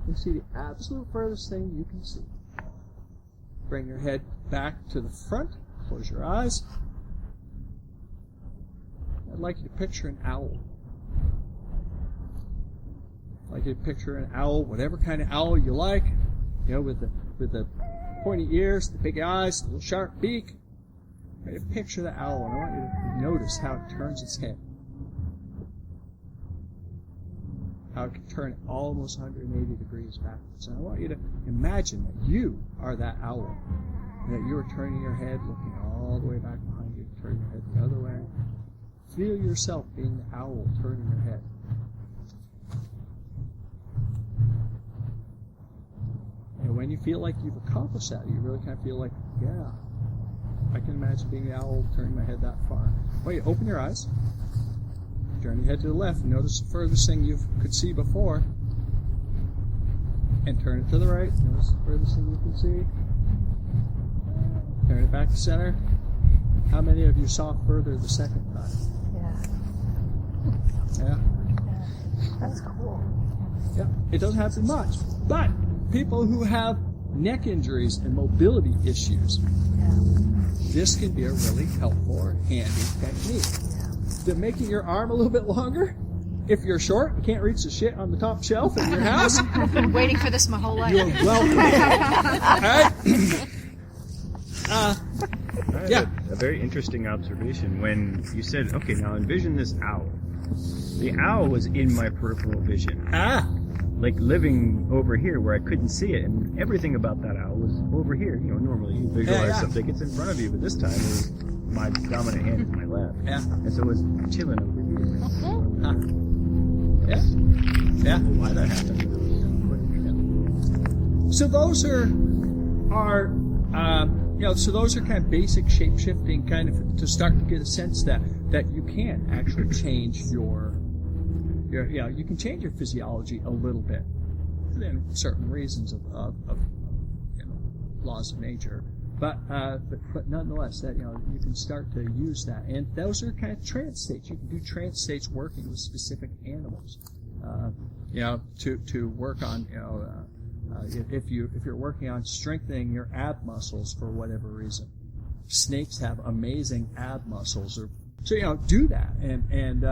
and see the absolute furthest thing you can see. Bring your head back to the front, close your eyes. I'd like you to picture an owl. I'd like you to picture an owl, whatever kind of owl you like, with the pointy ears, the big eyes, the little sharp beak. Right, picture the owl, and I want you to notice how it turns its head. How it can turn almost 180 degrees backwards. And I want you to imagine that you are that owl. And that you are turning your head, looking all the way back behind you, turning your head the other way. Feel yourself being the owl, turning your head. And when you feel like you've accomplished that, you really kind of feel like, yeah, I can imagine being the owl, turning my head that far. Well, you open your eyes. Turn your head to the left and notice the furthest thing you could see before. And turn it to the right. Notice the furthest thing you can see. Turn it back to center. How many of you saw further the second time? Yeah. That's cool. Yeah. It doesn't have to be much. But people who have neck injuries and mobility issues, this can be a really helpful or handy technique. To making your arm a little bit longer. If you're short, you can't reach the shit on the top shelf in your house. I've been waiting for this my whole life. You're welcome. All right. Yeah. A very interesting observation when you said, okay, now envision this owl. The owl was in my peripheral vision. Like living over here where I couldn't see it, and everything about that owl was over here. Normally you visualize something, it's in front of you, but this time it was my dominant hand is my left. Yeah. And so it was chilling over here. Yeah. Why that happened. So those are so those are kind of basic shape-shifting, kind of to start to get a sense that you can actually change your you can change your physiology a little bit within certain reasons of laws of nature. But nonetheless, that you can start to use that, and those are kind of trance states. You can do trance states working with specific animals, to work on if you're working on strengthening your ab muscles for whatever reason. Snakes have amazing ab muscles, so do that, and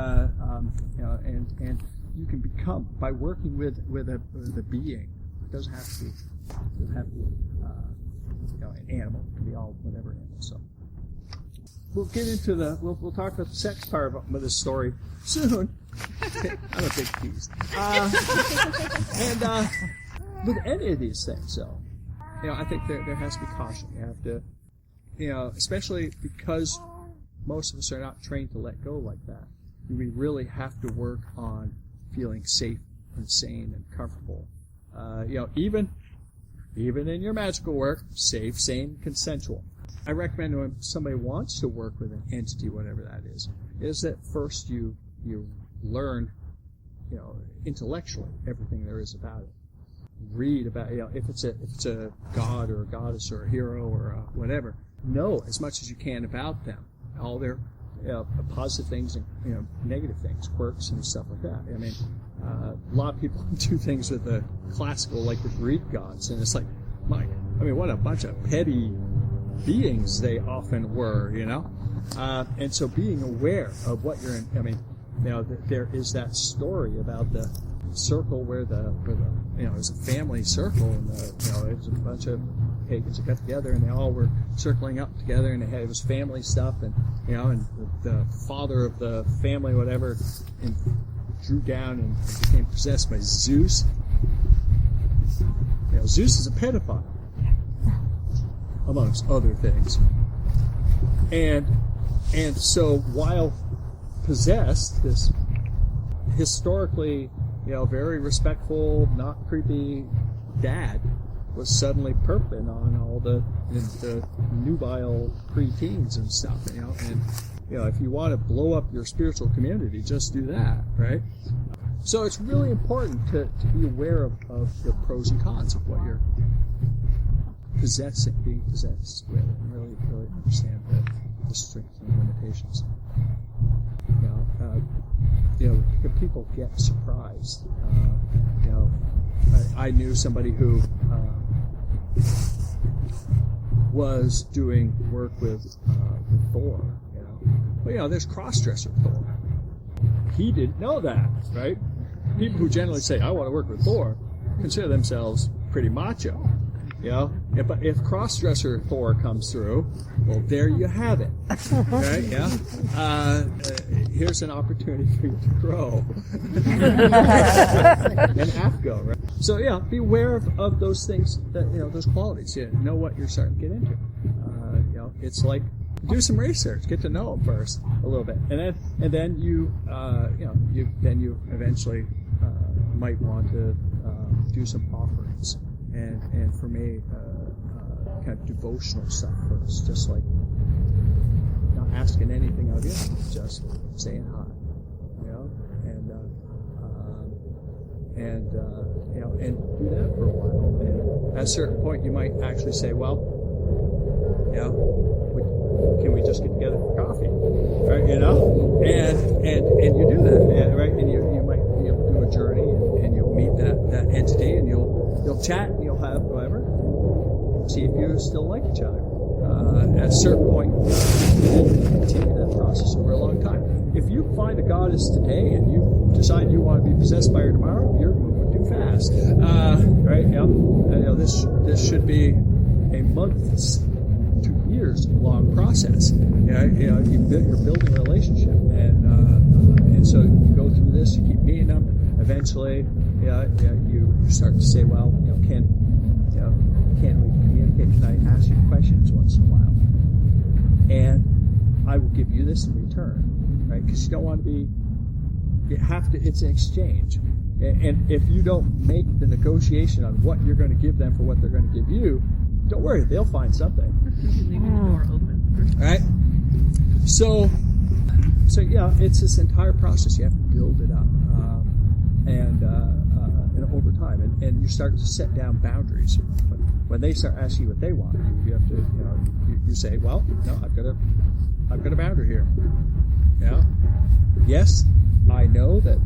you can become by working with a being. It doesn't have to be an animal. It can be all whatever animal. So we'll get into we'll talk about the sex part of this story soon. I'm a big tease. And with any of these things, I think there has to be caution. You have to, especially because most of us are not trained to let go like that. We really have to work on feeling safe and sane and comfortable. Even in your magical work, safe, sane, consensual. I recommend when somebody wants to work with an entity, whatever that is that first you learn, intellectually everything there is about it. Read about, if it's a god or a goddess or a hero or whatever. Know as much as you can about them, all their positive things and negative things, quirks and stuff like that. I mean, a lot of people do things with the classical, like the Greek gods, and it's like, what a bunch of petty beings they often were, and so being aware of what you're in. I mean, there is that story about the circle where it was a family circle, and it was a bunch of pagans that got together, and they all were circling up together, and it was family stuff, and and the father of the family, whatever, and drew down and became possessed by Zeus. Zeus is a pedophile, amongst other things, and so while possessed, this historically, very respectful, not creepy dad was suddenly perping on all the nubile preteens and stuff, and if you want to blow up your spiritual community, just do that, right? So it's really important to be aware of the pros and cons of what you're being possessed with, and really understand the strengths and limitations. People get surprised. I knew somebody who was doing work with Thor. But there's cross-dresser Thor. He didn't know that, right? People who generally say, "I want to work with Thor," consider themselves pretty macho. But if cross-dresser Thor comes through, well, there you have it, right? Here's an opportunity for you to grow and AFGO, right? So be aware of those things, that those qualities. Know what you're starting to get into. It's like, do some research, get to know them first a little bit, and then you eventually might want to do some offerings. And for me, kind of devotional stuff first, just like not asking anything of you, just saying hi, and do that for a while. And at a certain point, you might actually say, well, can we just get together for coffee, right? And you do that, right? And you might be able to do a journey, and you'll meet that entity, and you'll chat, and you'll have whatever, see if you still like each other. At a certain point, you continue that process over a long time. If you find a goddess today and you decide you want to be possessed by her tomorrow, you're moving too fast, right? This should be a months to years long process. You're building a relationship, and so you go through this, you keep meeting them. Eventually, you start to say, well, can we communicate? Can I ask you questions once in a while? And I will give you this in return, right? Because you don't want to be. It's an exchange, and if you don't make the negotiation on what you're going to give them for what they're going to give you, don't worry, they'll find something. Leaving the door open. Right? So it's this entire process. You have to build it up, and over time, and you start to set down boundaries. When they start asking you what they want, you have to, you say, well, no, I've got a boundary here. Yes, I know that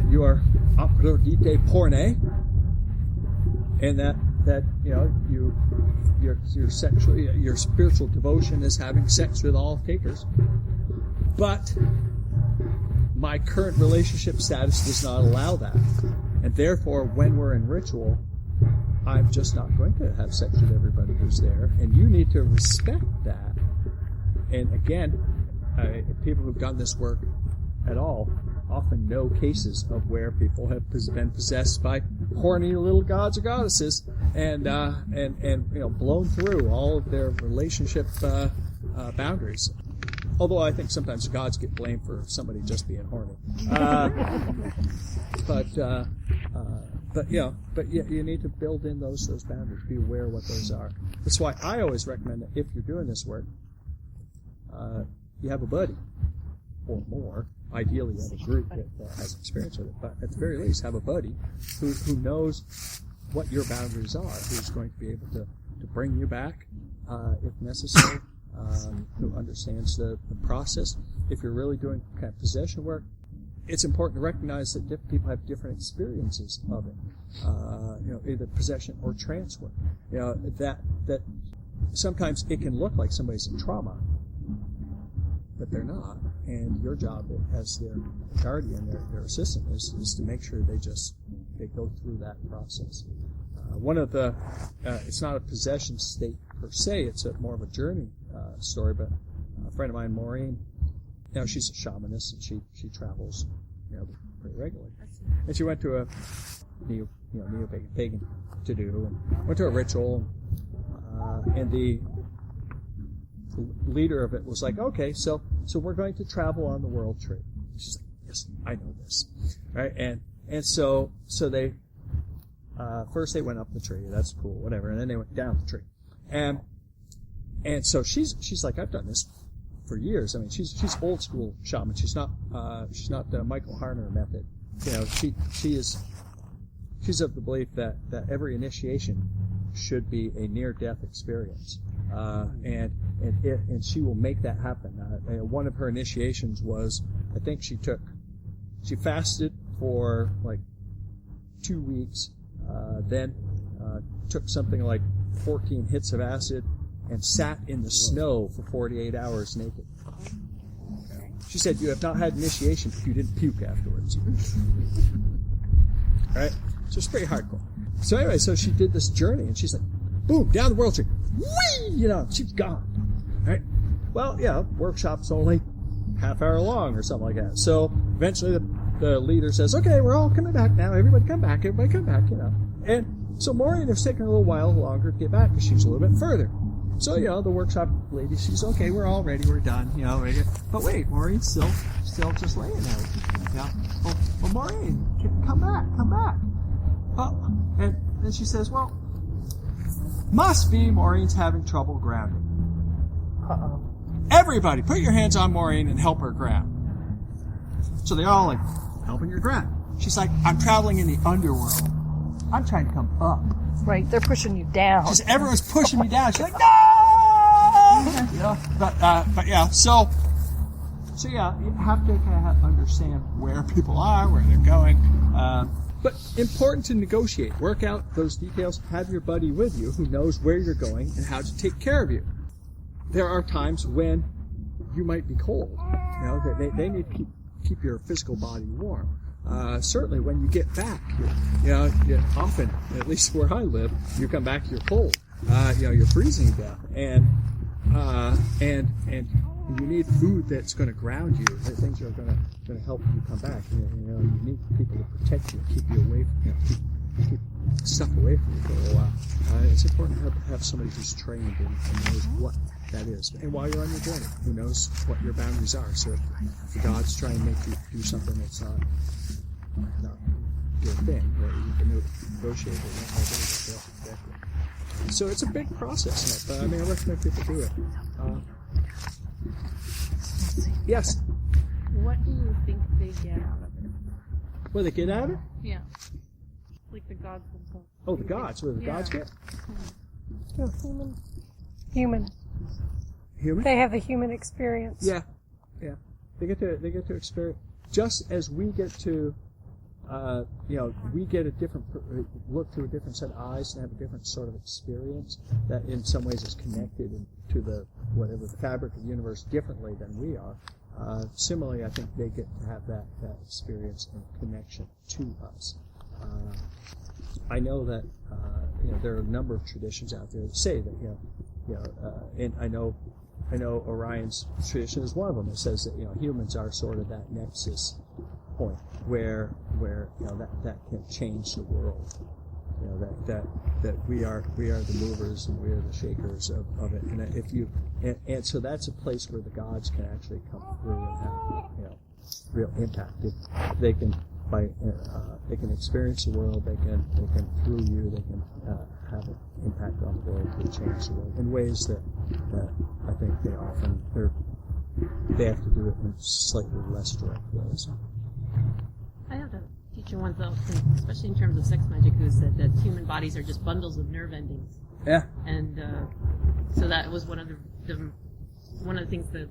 you are Aphrodite porne, and that your spiritual devotion is having sex with all takers, but my current relationship status does not allow that, and therefore when we're in ritual, I'm just not going to have sex with everybody who's there, and you need to respect that. And again, people who've done this work at all often know cases of where people have been possessed by horny little gods or goddesses, and blown through all of their relationship boundaries. Although I think sometimes gods get blamed for somebody just being horny. But you need to build in those boundaries. Be aware of what those are. That's why I always recommend that if you're doing this work, you have a buddy or more. Ideally, you have a group that has experience with it. But at the very least, have a buddy who knows what your boundaries are, who's going to be able to bring you back if necessary, who understands the process. If you're really doing kind of possession work, it's important to recognize that different people have different experiences of it. Either possession or trance work. That sometimes it can look like somebody's in trauma, but they're not. And your job as their guardian, their assistant, is to make sure they go through that process. One of the, it's not a possession state per se, it's more of a journey story, but a friend of mine, Maureen, she's a shamanist, and she travels, pretty regularly. And she went to a neo-pagan to do, and went to a ritual, and the leader of it was like, okay, so we're going to travel on the world tree. She's like, yes, I know this, right? And so they first they went up the tree, that's cool, whatever, and then they went down the tree, and so she's like, I've done this for years. I mean, she's old school shaman. She's not the Michael Harner method. She's of the belief that every initiation should be a near-death experience, and she will make that happen. One of her initiations was, I think she fasted for like 2 weeks, then took something like 14 hits of acid and sat in the snow for 48 hours naked. She said, you have not had initiation if you didn't puke afterwards. Right? So it's pretty hardcore. So anyway, so she did this journey, and she's like, boom, down the world tree. Whee! She's gone. Right? Well, yeah, workshop's only half hour long or something like that. So eventually the leader says, okay, we're all coming back now. Everybody come back, And so Maureen is taking a little while longer to get back because she's a little bit further. So, the workshop lady, she's okay, we're all ready, we're done, ready. But wait, Maureen's still just laying there. Yeah. Well, Maureen, come back. Oh, and then she says, well, must be Maureen's having trouble grounding. Uh-oh. Everybody, put your hands on Maureen and help her ground. So they're all like, helping her ground. She's like, I'm traveling in the underworld. I'm trying to come up. Right, they're pushing you down. Because everyone's pushing me down. She's like, no! But yeah, so yeah, you have to kind of understand where people are, where they're going. But important to negotiate. Work out those details. Have your buddy with you who knows where you're going and how to take care of you. There are times when you might be cold. They need to keep your physical body warm. Certainly when you get back, you often, at least where I live, you come back, you're cold. You're freezing to death. And you need food that's going to ground you, things that are going to help you come back. You need people to protect you, keep you away from keep stuff away from you for a little while. It's important to have somebody who's trained and knows what that is. And while you're on your journey, who knows what your boundaries are. So if the gods try and make you do something that's not your thing, or you can negotiate it. So it's a big process, but I recommend people do it. Yes? What do you think they get out of it? What they get out of it? Yeah. Like the gods themselves. Oh, the gods. What do the gods get? Yeah, human. Human? They have a human experience. Yeah. They get to experience, just as we get to, we get a different look through a different set of eyes and have a different sort of experience that in some ways is connected to the fabric of the universe differently than we are. Similarly, I think they get to have that experience and connection to us. I know that there are a number of traditions out there that say that and I know Orion's tradition is one of them. It says that humans are sort of that nexus point where that can change the world. That we are the movers and we are the shakers of it. And if you and so that's a place where the gods can actually come through and have real impact. If they can they can experience the world. They can through you. They can have an impact on the world to change the world in ways that I think they have to do it in slightly less direct ways. I have a teacher once, especially in terms of sex magic, who said that human bodies are just bundles of nerve endings. Yeah. And so that was one of the things that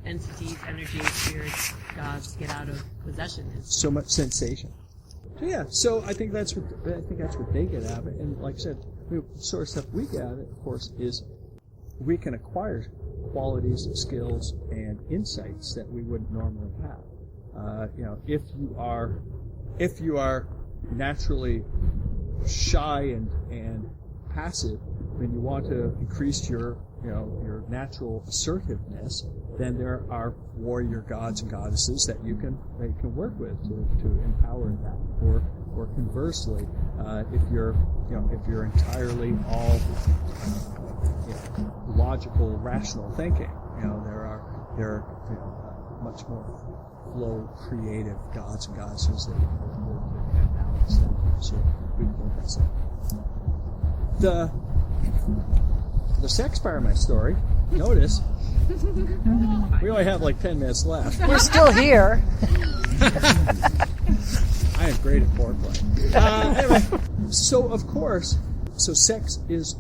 entities, energy, spirits, gods get out of possession is so much sensation. So yeah, so I think that's what they get out of it. And like I said, the sort of stuff we get out of it, of course, is we can acquire qualities, skills, and insights that we wouldn't normally have. If you are naturally shy and passive, and you want to increase your natural assertiveness, then there are warrior gods and goddesses that you can work with to empower that. Or conversely, if you're entirely all logical, rational thinking, there are much more flow, creative gods and goddesses that you can work with and balance that. So we can work on that. The sex part of my story. Notice we only have like 10 minutes left. We're still here. I am great at foreplay. Anyway, so sex is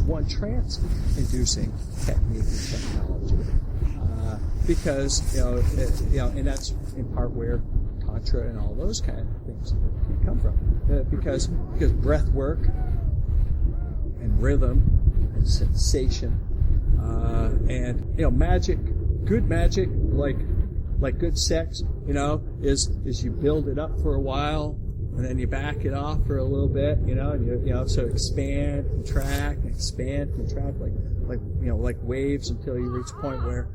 one trance-inducing technique and technology, because and that's in part where tantra and all those kind of things can come from, because breath work and rhythm and sensation, and magic, good magic, like good sex, is you build it up for a while and then you back it off for a little bit, and so expand, contract, like waves until you reach a point where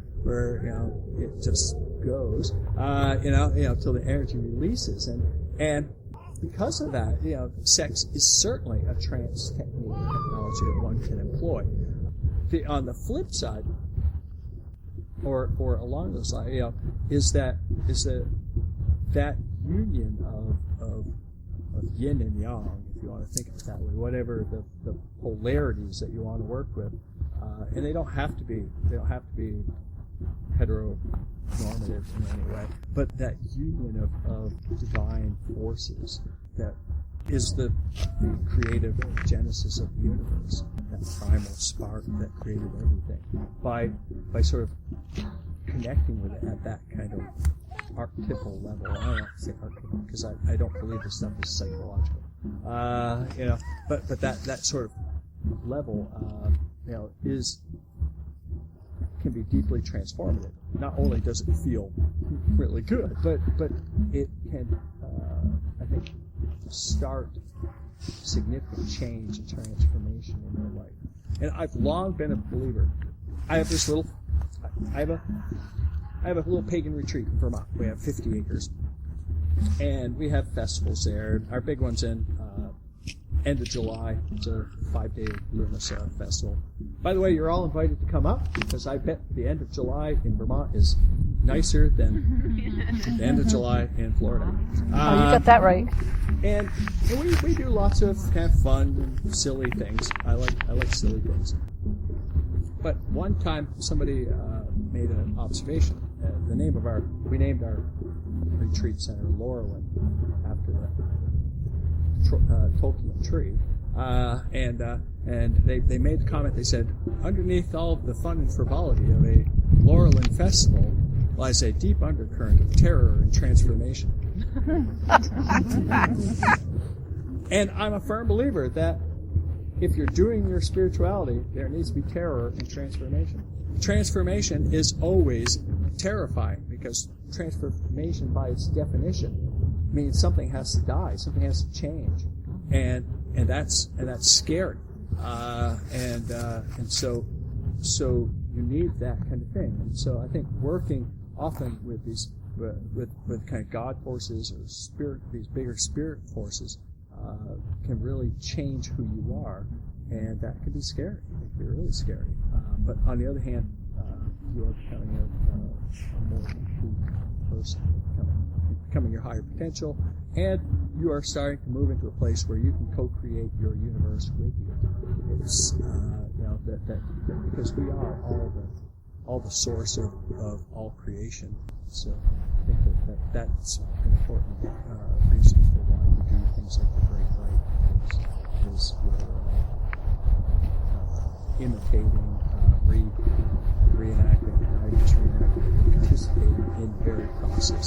it just goes, till the energy releases, and because of that, sex is certainly a trance technique and technology that one can employ. On the flip side, or along those lines, is that union of yin and yang, if you want to think of it that way, whatever the polarities that you want to work with, and they don't have to be heteronormative in any way, but that union of divine forces that is the creative genesis of the universe, that primal spark that created everything, by sort of connecting with it at that kind of archetypal level. I don't like to say archetypal because I don't believe this stuff is psychological. But that sort of level, can be deeply transformative. Not only does it feel really good, but it can, I think, start significant change and transformation in your life. And I've long been a believer. I have a little pagan retreat in Vermont. We have 50 acres, and we have festivals there. Our big one's in end of July. It's a 5-day Lunas festival. By the way, you're all invited to come up, because I bet the end of July in Vermont is nicer than the end of July in Florida. You got that right. And we do lots of kind of fun and silly things. I like silly things. But one time somebody made an observation. We named our retreat center Laurelin after the Tolkien tree, and they made the comment. They said, underneath all of the fun and frivolity of a Laurelin festival lies a deep undercurrent of terror and transformation. And I'm a firm believer that if you're doing your spirituality, there needs to be terror and transformation. Transformation is always terrifying, because transformation by its definition means something has to die, something has to change, and that's scary, and so you need that kind of thing. And so I think working often with these with kind of God forces or these bigger spirit forces, can really change who you are, and that can be scary. It can be really scary. But on the other hand, you are becoming a more complete person, becoming your higher potential, and you are starting to move into a place where you can co-create your universe with you. It's that because we are all the source of all creation. So I think that's an important reason for why we do things like the Great Light, is we're imitating, reenacting, participating in the very process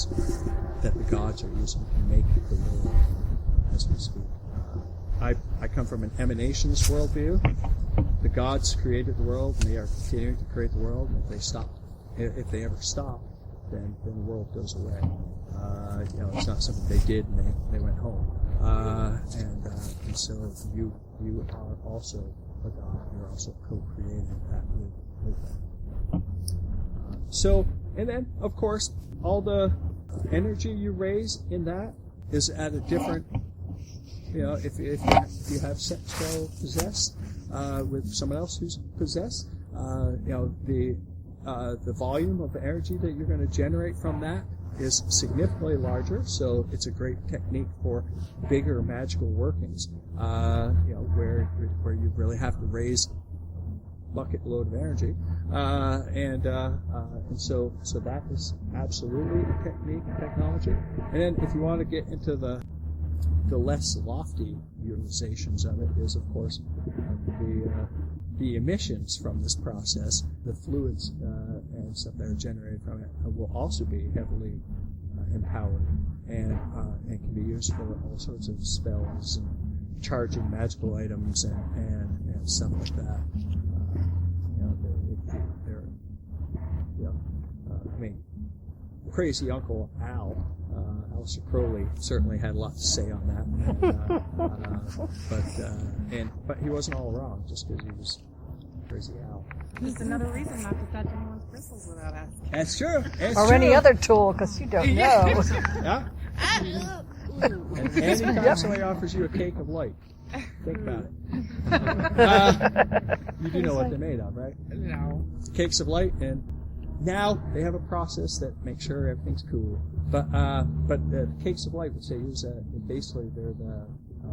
that the gods are using to make the world as we speak. I come from an emanations worldview, the gods created the world, and they are continuing to create the world. And if they ever stop, then the world goes away. It's not something they did and they went home. And so you are also a god. You're also co-creating that with them. And then, of course, all the energy you raise in that is at a different, if you have sex spell possessed with someone else who's possessed, the volume of the energy that you're going to generate from that is significantly larger. So it's a great technique for bigger magical workings, where you really have to raise bucket load of energy, and so that is absolutely a technique and technology. And then if you want to get into the less lofty utilizations of it, is of course the emissions from this process, the fluids and stuff that are generated from it will also be heavily empowered and can be used for all sorts of spells and charging magical items and stuff like that. Crazy Uncle Al, Aleister Crowley, certainly had a lot to say on that. But he wasn't all wrong just because he was Crazy Al. Just another reason not to touch anyone's crystals without asking. That's true. Or any other tool, because you don't know. Yeah. And anytime somebody offers you a cake of light, think about it. You do know what they're made of, right? No. Cakes of light, and now they have a process that makes sure everything's cool. But the cakes of light, which they use, basically they're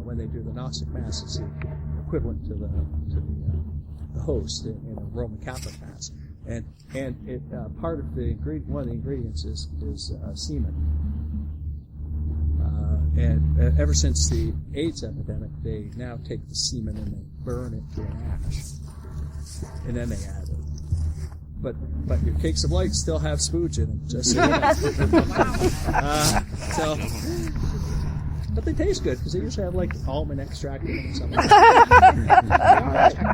when they do the Gnostic Mass, it's the equivalent to the host in a Roman Catholic Mass, and it part of one of the ingredients is semen. And ever since the AIDS epidemic, they now take the semen and they burn it to an ash, and then they add it. But your cakes of light still have spooge in them, just so you know. But they taste good because they usually have like almond extract in them or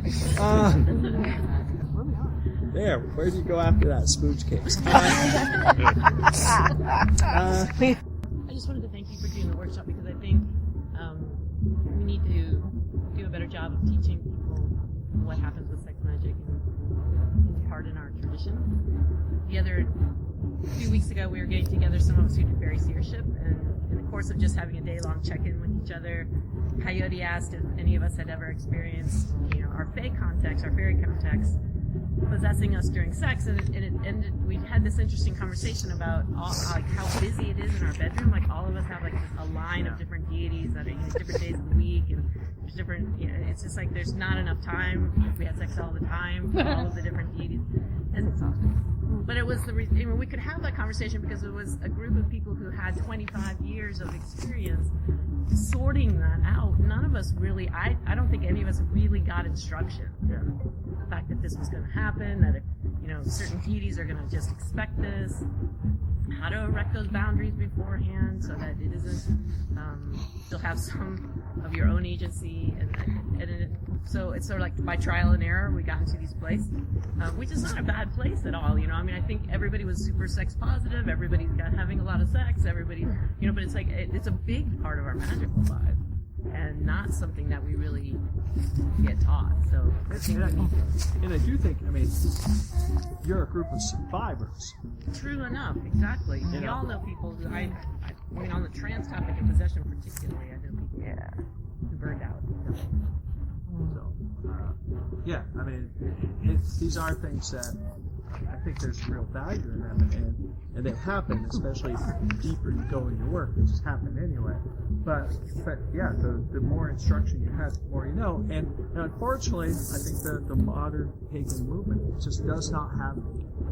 something. There, where do you go after that? Spooge cakes. I just wanted to thank you for doing the workshop, because I think we need to do a better job of teaching people what happens with sex magic and it's part in our tradition. A few weeks ago, we were getting together some of us who do fairy seership, and in the course of just having a day-long check-in with each other, Coyote asked if any of us had ever experienced, our fae contacts, our fairy contacts, possessing us during sex, and it ended. We had this interesting conversation about how busy it is in our bedroom. Like all of us have a line of different deities that are different days of the week, and there's different. It's just like there's not enough time. We had sex all the time with all of the different deities, but it was we could have that conversation because it was a group of people who had 25 years of experience sorting that out. None of us really. I don't think any of us really got instruction. Yeah. The fact that this was going to happen, that certain deities are going to just expect this, how to erect those boundaries beforehand so that it isn't, you'll have some of your own agency, so it's sort of like by trial and error we got into these places, which is not a bad place at all. I think everybody was super sex positive, everybody's having a lot of sex, everybody, but it's like it's a big part of our magical life, and not something that we really get taught. So and I do think, you're a group of survivors. True enough, exactly. We all know people who, on the trans topic of possession particularly, I know people who burned out. So, these are things that I think there's real value in them, and they happen, especially the deeper you go in your work, which has happened anyway. But yeah, the more instruction you have, the more you know. And unfortunately, I think the modern pagan movement just does not have.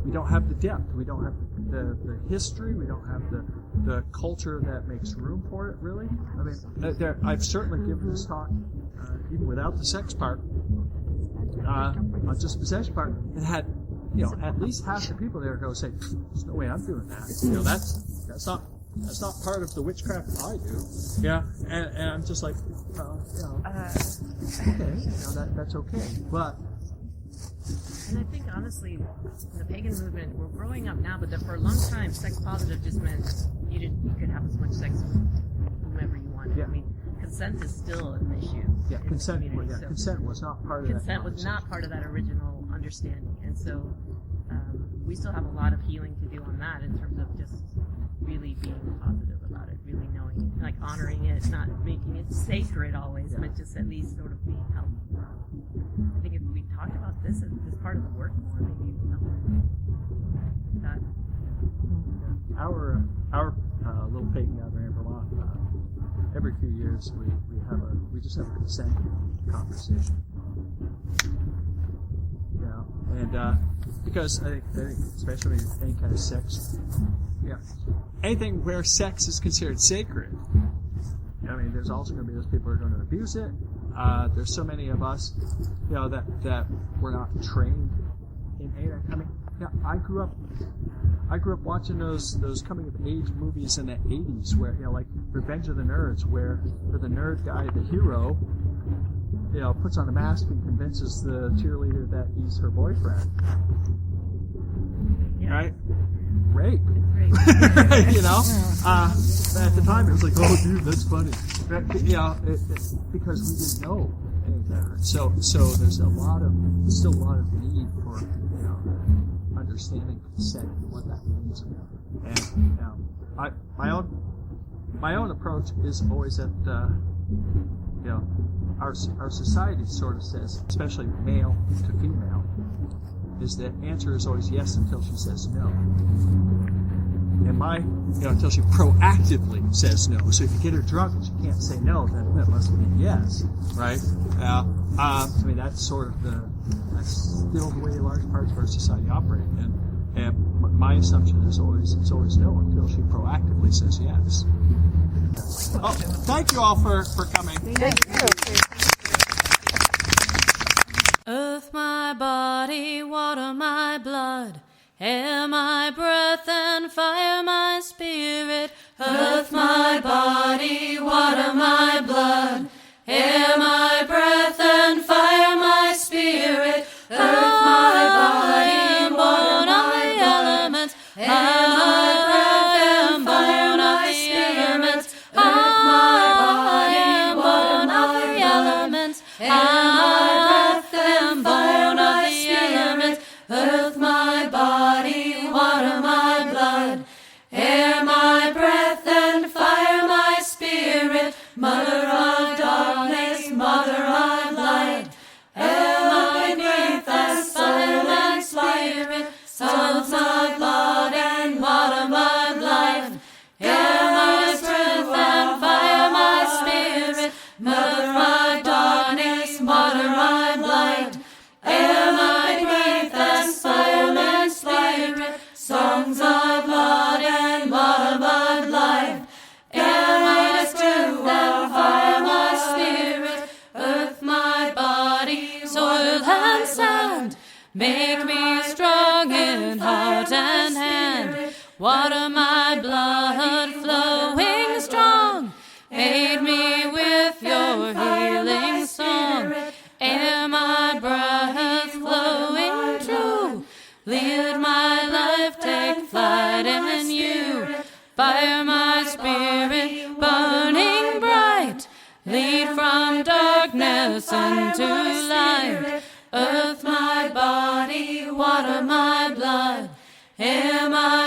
We don't have the depth. We don't have the history. We don't have the culture that makes room for it. Really, I've certainly given this talk, even without the sex part, on just the possession part, and had. At least half the people there go say, "There's no way I'm doing that." That's not part of the witchcraft I do. Yeah, and I'm just like, okay, that's okay. But And I think, honestly, the pagan movement, we're growing up now, but for a long time, sex positive just meant you could have as much sex with whomever you wanted. Yeah. I mean, consent is still an issue. Yeah, in consent. the community, Yeah, so consent was not part of that. consent was not part of that original understanding. And so we still have a lot of healing to do on that in terms of just really being positive about it, really knowing it, like honoring it, not making it sacred always, but just at least sort of being helpful. I think if we talked about this as part of the work more, maybe that. Our little pagan gathering in Vermont, every few years we just have a consent conversation. And because I think especially any kind of sex, anything where sex is considered sacred. I mean, there's also going to be those people who are going to abuse it. There's so many of us, that we're not trained in any. I mean, I grew up watching those coming of age movies in the 80s, where like Revenge of the Nerds, where the nerd guy, the hero, puts on a mask and convinces the cheerleader that he's her boyfriend. Yeah. Right? Rape. It's great. At the time it was like, oh dude, that's funny. But, because we didn't know any better. So there's still a lot of need for understanding consent and what that means. And my own approach is always that our society sort of says, especially male to female, is that answer is always yes until she says no. And until she proactively says no. So if you get her drunk and she can't say no, then that must mean yes, right? I mean, that's sort of that's still the way large parts of our society operate. And my assumption is it's always no until she proactively says yes. Oh, thank you all for coming. Thank you. Earth my body, water my blood, air my breath and fire my spirit. Earth my body, water my blood, air my breath and fire my spirit. Earth my body, born of the elements, air my breath and fire my spirit. Earth my body, born of the elements, air my breath and fire my spirit. Earth my body, water my blood, air my breath and fire my spirit. Mother of darkness, mother of light, air my breath and fire my spirit. Sons of blood and water my life, air my breath and fire my spirit. Mother of darkness, mother of light, air my breath and fire my spirit. Songs of blood and water my life, air my breath and fire my spirit. Earth my body, soil and sand, make me strong in heart and hand. Water my blood flowing strong, aid me with your healing song. Air my breath flowing true, lead my life, take flight in you. Fire my spirit burning bright, lead from darkness into light. Earth my body, water my blood, air my